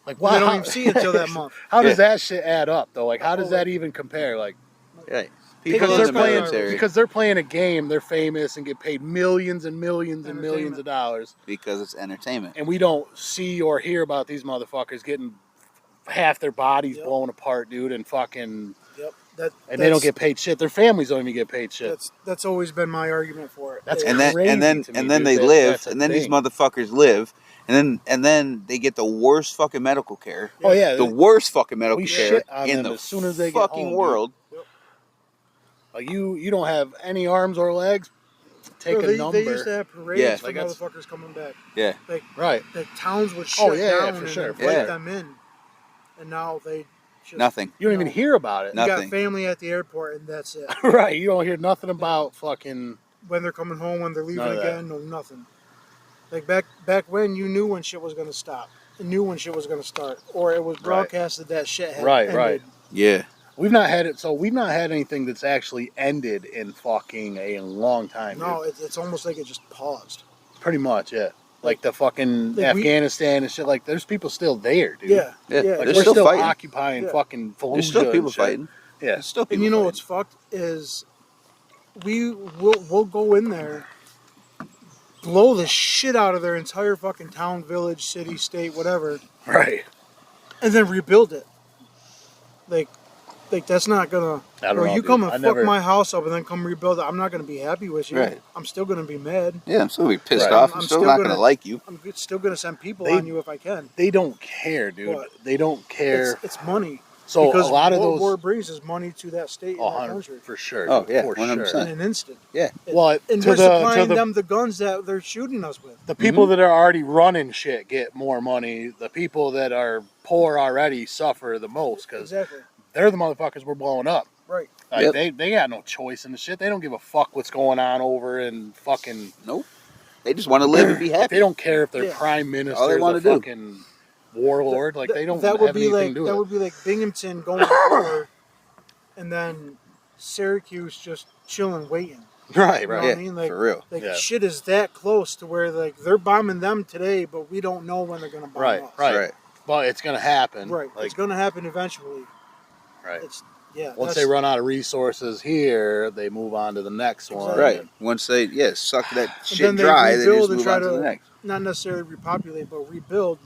like Well, they don't how- even see it until that month. How does Yeah. that shit add up though? Like, how does that even compare? Like, Right. because People in they're the playing military because they're playing a game, they're famous and get paid millions and millions and millions of dollars, because it's entertainment. and we don't see or hear about these motherfuckers getting half their bodies Yep. blown apart, dude, and fucking, Yep. and they don't get paid shit. Their families don't even get paid shit. That's always been my argument for it. That's Yeah. And then crazy and then to me, and then dude, they that live that's a and then these thing. motherfuckers live and then they get the worst fucking medical care. Oh yeah, The worst fucking medical we care shit on in them the as soon as they get fucking home, dude. world. like you don't have any arms or legs. Take Bro, a number. They used to have parades Yeah. for Like that's- motherfuckers coming back. Yeah. Right. The towns would shut yeah, down for and sure, invite yeah. them in, and now they just Nothing. You don't even No. hear about it. You Nothing. got family at the airport, and that's it. Right. You don't hear nothing about fucking. When they're coming home, when they're leaving None of that. again, no nothing. Like back when you knew when shit was gonna stop, you knew when shit was gonna start, or it was broadcasted that shit had Right, ended. right. Yeah. We've not had it. So we've not had anything that's actually ended in fucking a long time. No, dude. it's almost like it just paused. Pretty much, yeah. like the fucking Like we- Afghanistan and shit. Like, there's people still there, dude. Yeah, Yeah, yeah. Like, They're we're still still fighting. occupying Yeah. fucking Fallujah. There's still people and shit. fighting. Yeah. There's still people And you know fighting. what's fucked is we'll go in there, blow the shit out of their entire fucking town, village, city, state, whatever, Right. and then rebuild it. Like that's not gonna. I don't Bro, know, you dude. come and I fuck never- my house up and then come rebuild it. I'm not gonna be happy with you. Right. I'm still gonna be mad. Yeah, I'm still gonna be pissed Right. off. I'm I'm still still not gonna- gonna like you. I'm still gonna send people They- on you if I can. They don't care, dude. What? They don't care. It's money. So because a lot of what those, war brings is money to that state and that 100 country for sure. Oh, dude, yeah, for 100%. in an instant. Yeah. Well, And to we're the supplying to them the guns that they're shooting us with. the people Mhm. that are already running shit get more money. The people that are poor already suffer the most because Exactly. they're the motherfuckers we're blowing up. Right. Like Yep. they got no choice in the shit. They don't give a fuck what's going on over in fucking. Nope. They just want to live and be Like, happy. they don't care if their Yeah. prime minister All they is wanna a do. fucking warlord. Like they don't That have would be anything like to do that with would be like Binghamton going to war, and then Syracuse just chilling, waiting. it. Right, You know right. what Yeah, I mean? Like, for real. Like Yeah. shit is that close to where like they're bombing them today, but we don't know when they're gonna bomb Right, us. right. But it's gonna happen. Right. Like It's gonna happen eventually. right. It's yeah. Once that's- they run out of resources here, they move on to the next one. Exactly. Right. Once they suck that and shit then they dry, they rebuild just and move try on to the to next. not necessarily repopulate, but rebuild.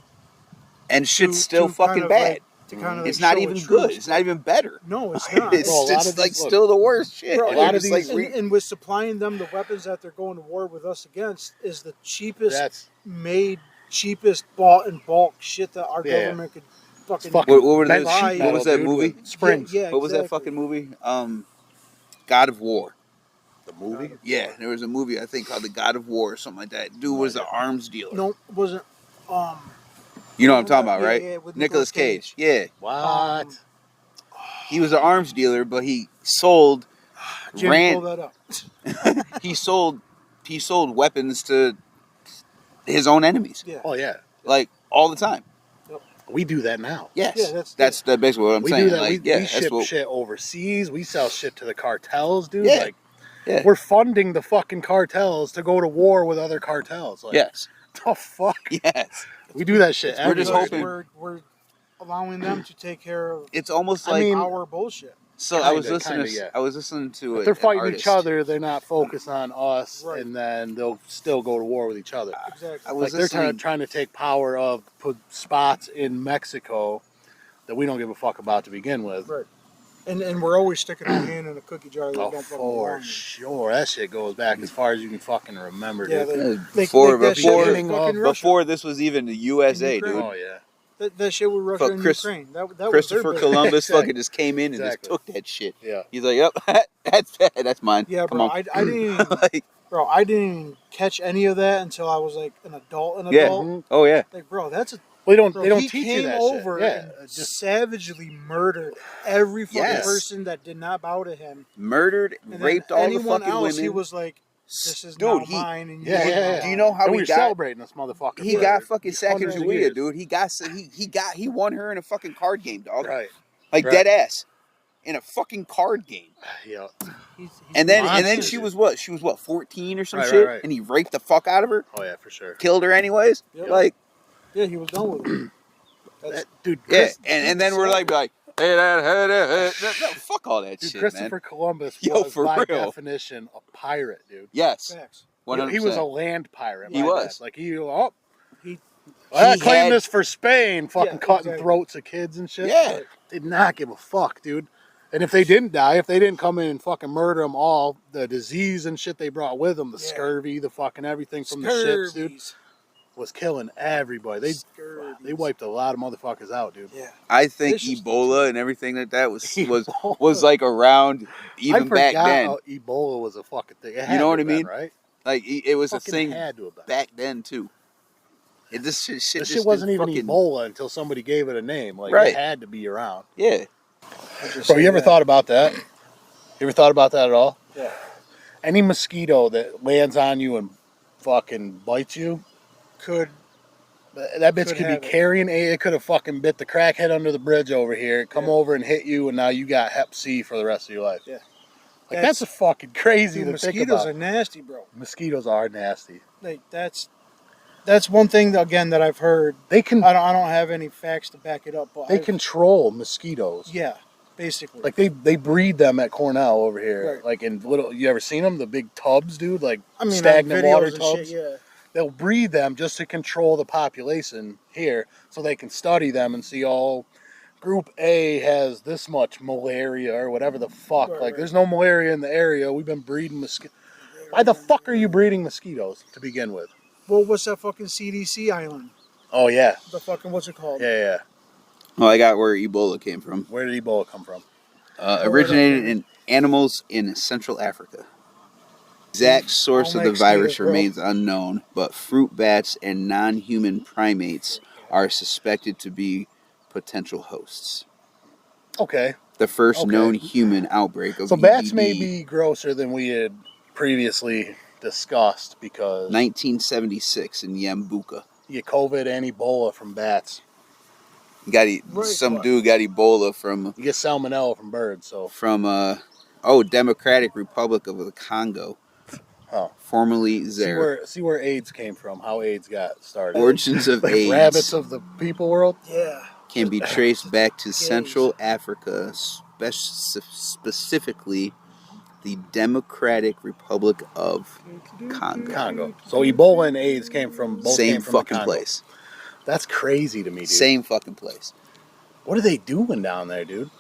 And shit's to- still to fucking kind of, bad. like, to kind of It's like not show even a good. truce. It's not even better. No, it's not. It's, Bro, a lot it's of like these- look, still the worst shit. Bro, They're a lot of just these- like re- and with supplying them the weapons that they're going to war with us against is the cheapest That's made, cheapest bought in bulk shit that our Yeah. government could fucking. fucking What were meant those- sheet what metal, was that dude, movie? with Springs. Yeah, what was that exactly. fucking movie? God of War. The movie. Yeah, there was a movie I think called The God of War or something like that. Dude was an arms dealer. No, it wasn't. You know what I'm talking about, Yeah, right? yeah, with Nicolas Nicolas Cage. Yeah, What? he was an arms dealer, but he sold Jim, pull that up. he sold weapons to his own enemies, Yeah. Oh yeah, like all the time. we do that now. Yes, Yeah, that's- that's basically what I'm We saying. do that. Like, we yeah, ship that's what. shit overseas. We sell shit to the cartels, dude. Yeah. Like Yeah. we're funding the fucking cartels to go to war with other cartels. Like, Yes, the fuck? yes. We do that shit. We're just everywhere, hoping- dude. We're allowing them to take care of It's almost I like mean, our bullshit. so. I was kinda, listening. yeah. I was listening to. If they're an fighting artist. each other, they're not focused on us, Right. and then they'll still go to war with each other. Exactly. I was Like they're listening. trying to take power of put spots in Mexico that we don't give a fuck about to begin with. Right. And we're always sticking our hand in a cookie jar that Oh, don't fucking for belong. sure. That shit goes back as far as you can fucking remember, Yeah, dude. Before that shit with beginning fucking of- Russia. before this was even the USA, Ukraine. dude. Oh yeah. That shit with Russia Fuck and Chris- Ukraine. That was their Christopher business. Columbus Exactly. fucking just came in and Exactly. just took that shit. Yeah. He's like, "Yep, that's mine." Yeah, Come bro. on. I didn't. like, Bro, I didn't even catch any of that until I was like an adult. yeah. Mhm. Oh yeah. Like, bro, that's a. Well, Bro, they don't he teach came you that over shit. Yeah. and Just savagely murdered every fucking Yes. person that did not bow to him. Murdered, And then raped all the anyone fucking else, women. he was like, "This is dude, now mine." And Yeah, yeah, yeah. Do you know how and he we were got? celebrating this motherfucker. He for got fucking 100 Sacagawea, years. dude. He won her in a fucking card game, dog. Right. Like right. dead ass, in a fucking card game. Yeah. He's And then monster, she dude. was what? She was what? 14 or some Right, shit. right, right. And he raped the fuck out of her, Oh yeah, for sure. killed her anyways. Yep. Like yeah, he was done with it. That's, That, dude, yeah. Chris, And then we're like, hey, no, fuck all that dude, shit, Christopher man. Columbus Yo, was for by real. definition a pirate, dude. Yes, facts. 100%. He was a land pirate. He my was. bad. Like he He I He claimed had- this for Spain, fucking Yeah, cutting exactly. throats of kids and shit. Yeah. Did not give a fuck, dude. And if they didn't die, if they didn't come in and fucking murder them all, the disease and shit they brought with them, the Yeah. scurvy, the fucking everything from the ships, dude, Scurvies. was killing everybody. They Scurvies. wiped a lot of motherfuckers out, dude. Yeah. I think Vicious. Ebola and everything like that was Ebola. like around even I back forgot then. how Ebola was a fucking thing. It You had know to what I have been, mean? right? Like it was a Fucking thing had to have been. back then too. This shit This just shit wasn't even fucking, Ebola until somebody gave it a name. Like Right. it had to be around. Yeah. I just Bro, say you ever that. thought about that? You ever thought about that at all? Yeah. Any mosquito that lands on you and fucking bites you, Could that bitch Could could have be it. carrying it could have fucking bit the crackhead under the bridge over here, come Yeah. over and hit you, and now you got Hep C for the rest of your life. Yeah. Like that's a fucking crazy dude, to think mosquitoes about. are nasty, bro. Mosquitoes are nasty. Like that's That's one thing again that I've heard. They can I don't have any facts to back it up, but they control mosquitoes. Yeah, basically. Like they breed them at Cornell over here. Right. Like in little, you ever seen them? The big tubs, dude. Like I mean, stagnant videos water and tubs. shit, yeah. They'll breed them just to control the population here, so they can study them and see all. Group A has this much malaria or whatever the fuck. Right. There's no malaria in the area. We've been breeding mosquitoes. Why the fuck are you breeding mosquitoes to begin with? Well, what's that fucking CDC island? Oh yeah, The fucking what's it called? yeah. Well, I got where Ebola came from. Where did Ebola come from? Originated in animals in Central Africa. Exact source of the virus remains unknown, but fruit bats and non-human primates are suspected to be potential hosts. Okay. The first known human outbreak of So EBV, bats may be grosser than we had previously discussed because 1976 in Yambuka. you get COVID and Ebola from bats. Some dude got Ebola from You get salmonella from birds. So Democratic Republic of the Congo. Oh. Formerly Zaire. See where AIDS came from. How AIDS got started. Origins of like AIDS. Rabbits of the people world. Yeah. Can be traced back to Central Africa, specifically the Democratic Republic of Congo. So Ebola and AIDS came from both same came from fucking the Congo. place. That's crazy to me, dude. Same fucking place. What are they doing down there, dude?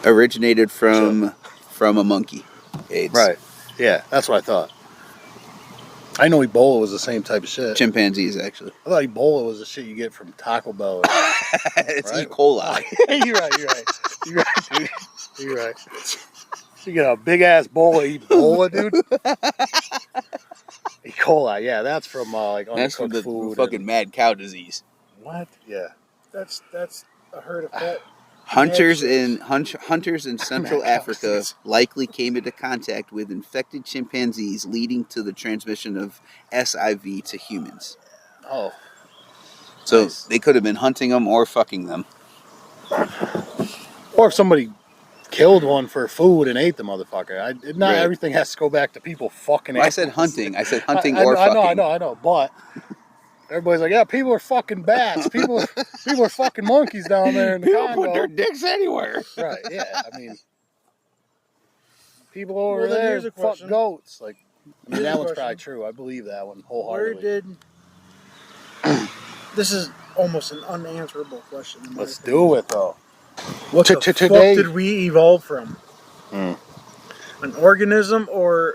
Originated from a monkey. AIDS. Right. Yeah, that's what I thought. I know Ebola was the same type of shit. Chimpanzees, actually. I thought Ebola was the shit you get from Taco Bell. It's right? E. coli. You're right, dude. You're right. You get a big ass bowl of Ebola, dude. E. coli, yeah, that's from That's from undercooked the food. fucking mad cow disease. What? Yeah. That's I heard of that. Hunters in Central Africa likely came into contact with infected chimpanzees, leading to the transmission of SIV to humans. Oh. So Nice. they could have been hunting them or fucking them. Or if somebody killed one for food and ate the motherfucker. Not Right. everything has to go back to people fucking Well, I said hunting. I said hunting or fucking. I know. But everybody's like, yeah, people are fucking bats. People are fucking monkeys down there in the People Congo. put their dicks anywhere. Right, yeah. I mean, people over Well, then there here's a fuck question. goats. Like, I mean, Here's that a one's question. probably true. I believe that one Where wholeheartedly. did this is almost an unanswerable question. in my Let's opinion. do it, though. What the Today- fuck did we evolve from? An organism or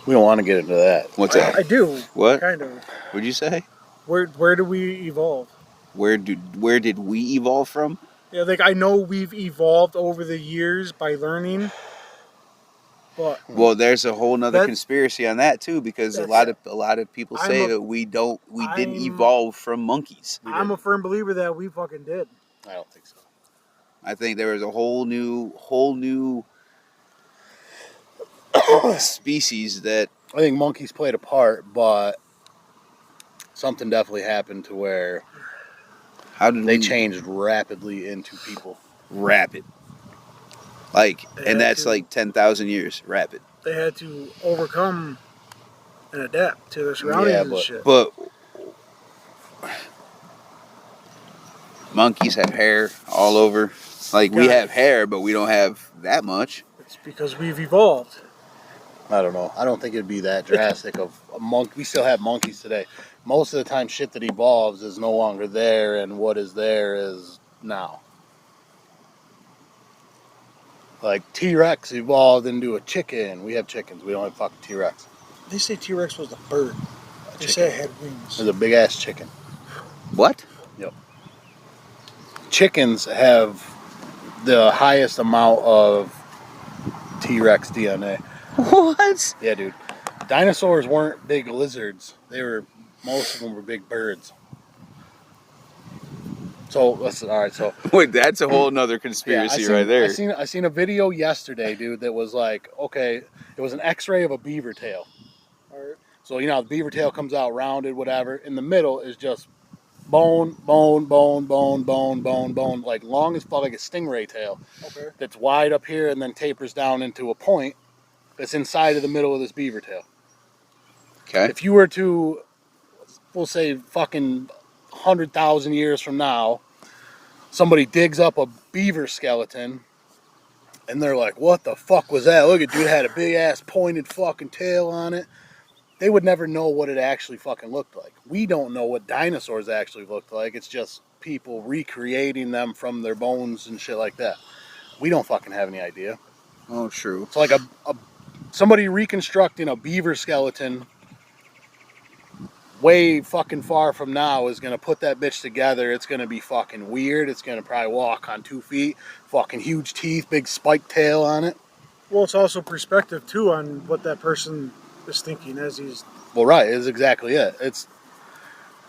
We don't want to get into that. What's I that? do. What? Kind of. What'd you say? Where do we evolve? Where did we evolve from? Yeah, like I know we've evolved over the years by learning, but Well, there's a whole nother That- conspiracy on that too, because a That's- lot of people I'm say a- that we didn't I'm- evolve from monkeys. I'm a firm believer that we fucking did. I don't think so. I think there was a whole new species that I think monkeys played a part, but something definitely happened to where how did they we changed rapidly into people. rapid. Like, They and had that's to. like 10,000 years rapid. They had to overcome and adapt to their surroundings Yeah, and but- shit. But monkeys have hair all over. Like, we Got it. have hair, but we don't have that much. It's because we've evolved. I don't know. I don't think it'd be that drastic of a monk. We still have monkeys today. Most of the time, shit that evolves is no longer there, and what is there is now. Like T-Rex evolved into a chicken. We have chickens. We don't have fucking T-Rex. They say T-Rex was a bird. They Chicken. say it had wings. It's a big ass chicken. What? Chickens have the highest amount of T-Rex DNA. What? Yeah, dude. Dinosaurs weren't big lizards. Most of them were big birds. So listen, all right. So Wait, that's a whole nother conspiracy right there. I seen a video yesterday, dude, that was like, okay, it was an X-ray of a beaver tail. Or So the beaver tail comes out rounded, whatever. In the middle is just bone, bone, bone, bone, bone, bone, bone, like long as fuck, like a stingray tail. okay. That's wide up here and then tapers down into a point. that's inside of the middle of this beaver tail. Okay. If you were to, we'll say, fucking 100,000 years from now, somebody digs up a beaver skeleton, and they're like, "What the fuck was that? Look at dude had a big ass pointed fucking tail on it." They would never know what it actually fucking looked like. We don't know what dinosaurs actually looked like. It's just people recreating them from their bones and shit like that. We don't fucking have any idea. Oh, true. It's like somebody reconstructing a beaver skeleton way fucking far from now is gonna put that bitch together. It's gonna be fucking weird. It's gonna probably walk on 2 feet, fucking huge teeth, big spiked tail on it. Well, it's also perspective too on what that person is thinking as he's. Well, right, is exactly it.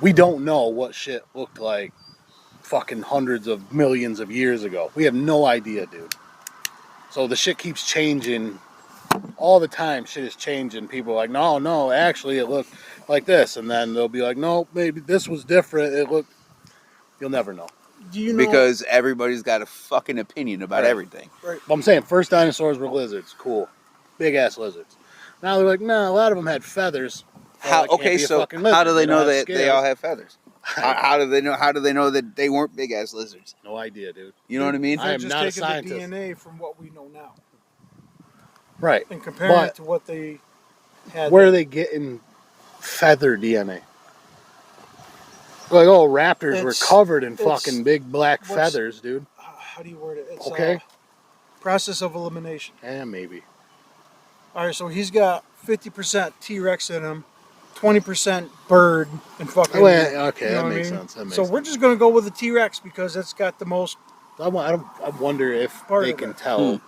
We don't know what shit looked like fucking hundreds of millions of years ago. We have no idea, dude. So the shit keeps changing all the time. Shit is changing. People are like, no, actually it looked like this, and then they'll be like, no, maybe this was different. You'll never know. Do you know? Because everybody's got a fucking opinion about Right. everything. Right. But I'm saying first dinosaurs were lizards. Cool. Big ass lizards. Now they're like, nah, a lot of them had feathers. How? Well, it can't Okay, be a so fucking lizard. how do they know don't have that they scales. all have feathers? How do they know? How do they know that they weren't big ass lizards? No idea, dude. You know what I mean? I They're am just not a taking the scientist. DNA from what we know now Right. and comparing But it to what they had. where are they getting feather DNA? Like, oh, raptors were It's- covered in it's- fucking big black what's- feathers, dude. How do you word it? It's Okay. process of elimination. Yeah, maybe. All right, so he's got 50% T-Rex in him, 20% bird, and fucking. Well, okay, you know that what I makes mean? sense. That makes So sense. we're just gonna go with the T-Rex because it's got the most. I wonder if Part they of can it. tell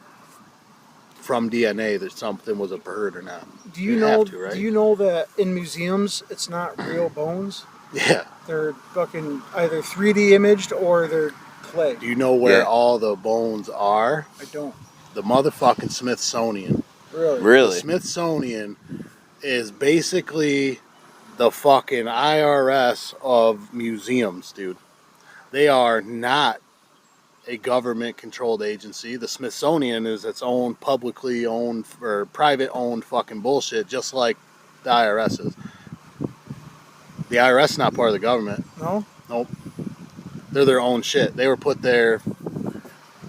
from DNA that something was a bird or not. Do you You'd know? have to, right? Do you know that in museums it's not real bones? Yeah. They're fucking either 3D imaged or they're clay. Do you know where Yeah. all the bones are? I don't The motherfucking Smithsonian. really. The Really? Smithsonian is basically the fucking IRS of museums, dude. They are not a government controlled agency. The Smithsonian is its own publicly owned or private owned fucking bullshit, just like the IRS is. The IRS is not part of the government. No. Nope. They're their own shit. They were put there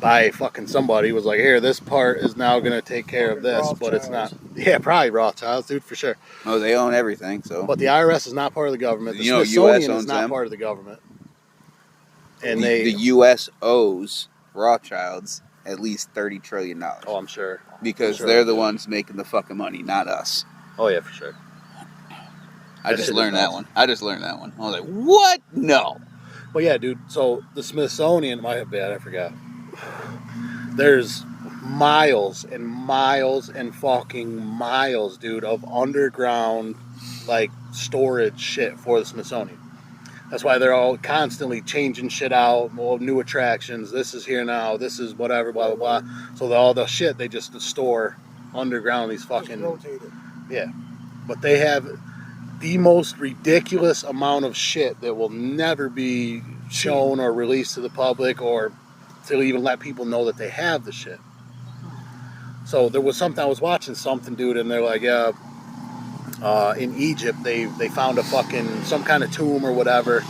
by fucking somebody who was like, here, this part is now going to take care of this, but it's not. Yeah, probably Rothschilds, dude, for sure. Oh, they own everything. So But the IRS is not part of the government. The You know, US Smithsonian is owns not them. part of the government. And the U.S. owes Rothschilds at least $30 trillion oh, I'm sure. because sure. they're the ones making the fucking money, not us. Oh, yeah, for sure. I That just shit is learned that nuts. one. I was like, what? No. But yeah, dude, so the Smithsonian, my bad, I forgot. There's miles and miles and fucking miles, dude, of underground, like, storage shit for the Smithsonian. That's why they're all constantly changing shit out, more new attractions. This is here now, this is whatever, blah, blah, blah. So all the shit they just store underground, these Just fucking... rotate it. Yeah. But they have the most ridiculous amount of shit that will never be shown or released to the public or to even let people know that they have the shit. So there was something, I was watching something, dude, and they're like, yeah, in Egypt, they found a fucking, some kind of tomb or whatever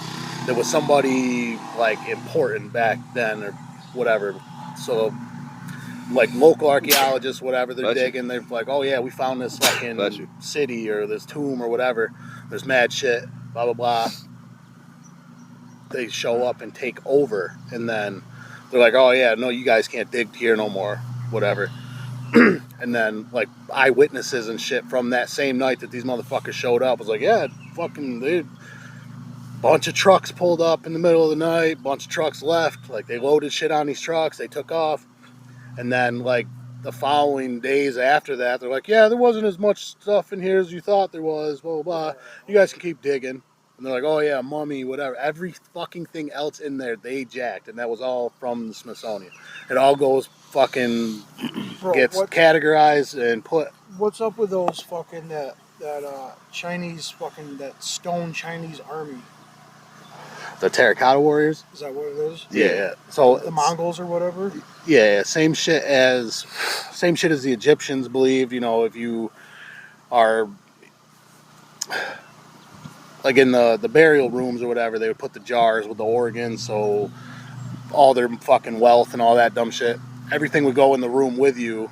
that was somebody, like, important back then or whatever. So, like, local archaeologists, whatever, they're Bless you. digging, they're like, oh yeah, we found this Bless fucking you. city or this tomb or whatever. There's mad shit, blah, blah, blah. They show up and take over, and then they're like, oh yeah, no, you guys can't dig here no more, whatever. And then, like, eyewitnesses and shit from that same night that these motherfuckers showed up was like, yeah, fucking, dude, bunch of trucks pulled up in the middle of the night, bunch of trucks left, like, they loaded shit on these trucks, they took off, and then, like, the following days after that, they're like, yeah, there wasn't as much stuff in here as you thought there was, blah, blah, blah, you guys can keep digging. And they're like, oh yeah, mummy, whatever, every fucking thing else in there, they jacked, and that was all from the Smithsonian. It all goes fucking... Bro, gets categorized and put. what's up with those fucking that Chinese fucking that stone Chinese army? The Terracotta Warriors. Is that what it is? Yeah. So The Mongols or whatever. Yeah, same shit as the Egyptians believed. You know, if you are like in the burial rooms or whatever, they would put the jars with the organs, so all their fucking wealth and all that dumb shit, everything would go in the room with you,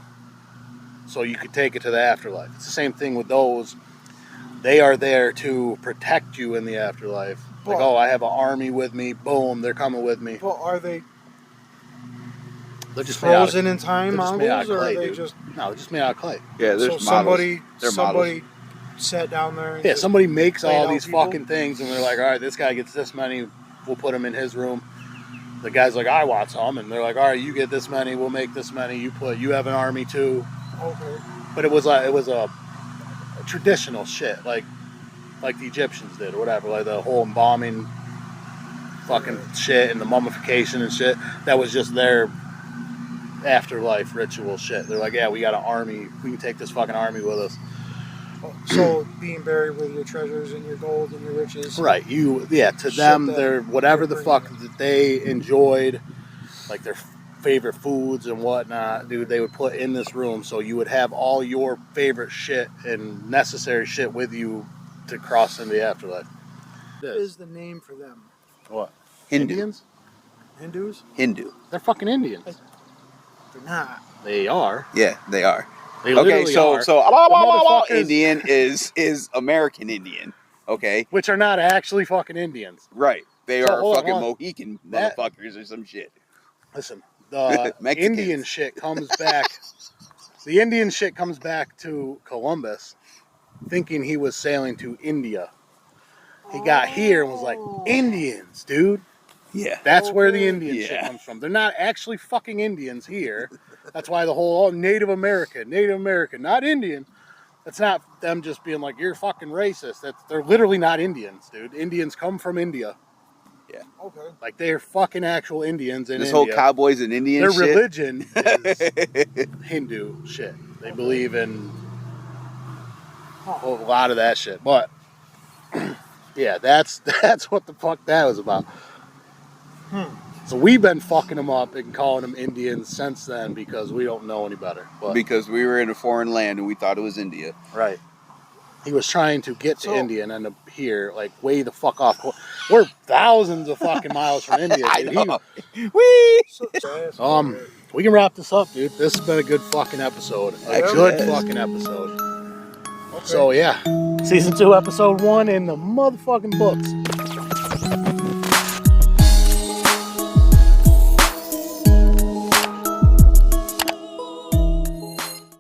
so you could take it to the afterlife. It's the same thing with those. They are there to protect you in the afterlife. Like, Well, oh, I have an army with me. Boom, they're coming with me. Well, are they They're just made out of, frozen in time, they're just made out Mongols, of or clay, are they dude. just No, they're just made out of clay. Yeah, there's so models. somebody They're somebody sat down there? And Yeah, just somebody makes laid all out these people? fucking things, and they're like, all right, this guy gets this many, we'll put him in his room. The guy's like, I want some, and they're like, all right, you get this many, we'll make this many. You have an army too. Okay. But it was a traditional shit, like the Egyptians did or whatever, like the whole embalming fucking shit and the mummification and shit. That was just their afterlife ritual shit. They're like, yeah, we got an army, we can take this fucking army with us. So being buried with your treasures and your gold and your riches. Right, to Shit them, that they're whatever the they're fuck bringing. that they enjoyed, like their favorite foods and whatnot, dude, they would put in this room, so you would have all your favorite shit and necessary shit with you to cross into the afterlife. What is the name for them? What? Hindu. Indians? Hindus? Hindu. They're fucking Indians. They're not. They are. Yeah, they are. They Okay, literally so are. so The motherfuckers- Indian is American Indian. Okay, which are not actually fucking Indians. right. They So, are hold on, fucking hold on. Mohican That- motherfuckers or some shit. Listen, the Mexicans. Indian shit comes back. The Indian shit comes back to Columbus, thinking he was sailing to India. He got here and was like, Indians, dude. Yeah. That's where the Indian shit Yeah. comes from. They're not actually fucking Indians here. That's why the whole Native American, not Indian. That's not them just being like, you're fucking racist. They're literally not Indians, dude. Indians come from India. Okay. Like, they're fucking actual Indians in This India. whole cowboys and Indian Their shit. religion is Hindu shit. They believe in a lot of that shit. But yeah, that's what the fuck that was about. So we've been fucking them up and calling them Indians since then because we don't know any better. But Because we were in a foreign land and we thought it was India. right, he was trying to get to So- India and end up here, like way the fuck off. We're thousands of fucking miles from India. I Dude. know. Whee! We can wrap this up, dude. This has been a good fucking episode. A Actually, good it is. fucking episode. So yeah, season 2, episode 1 in the motherfucking books.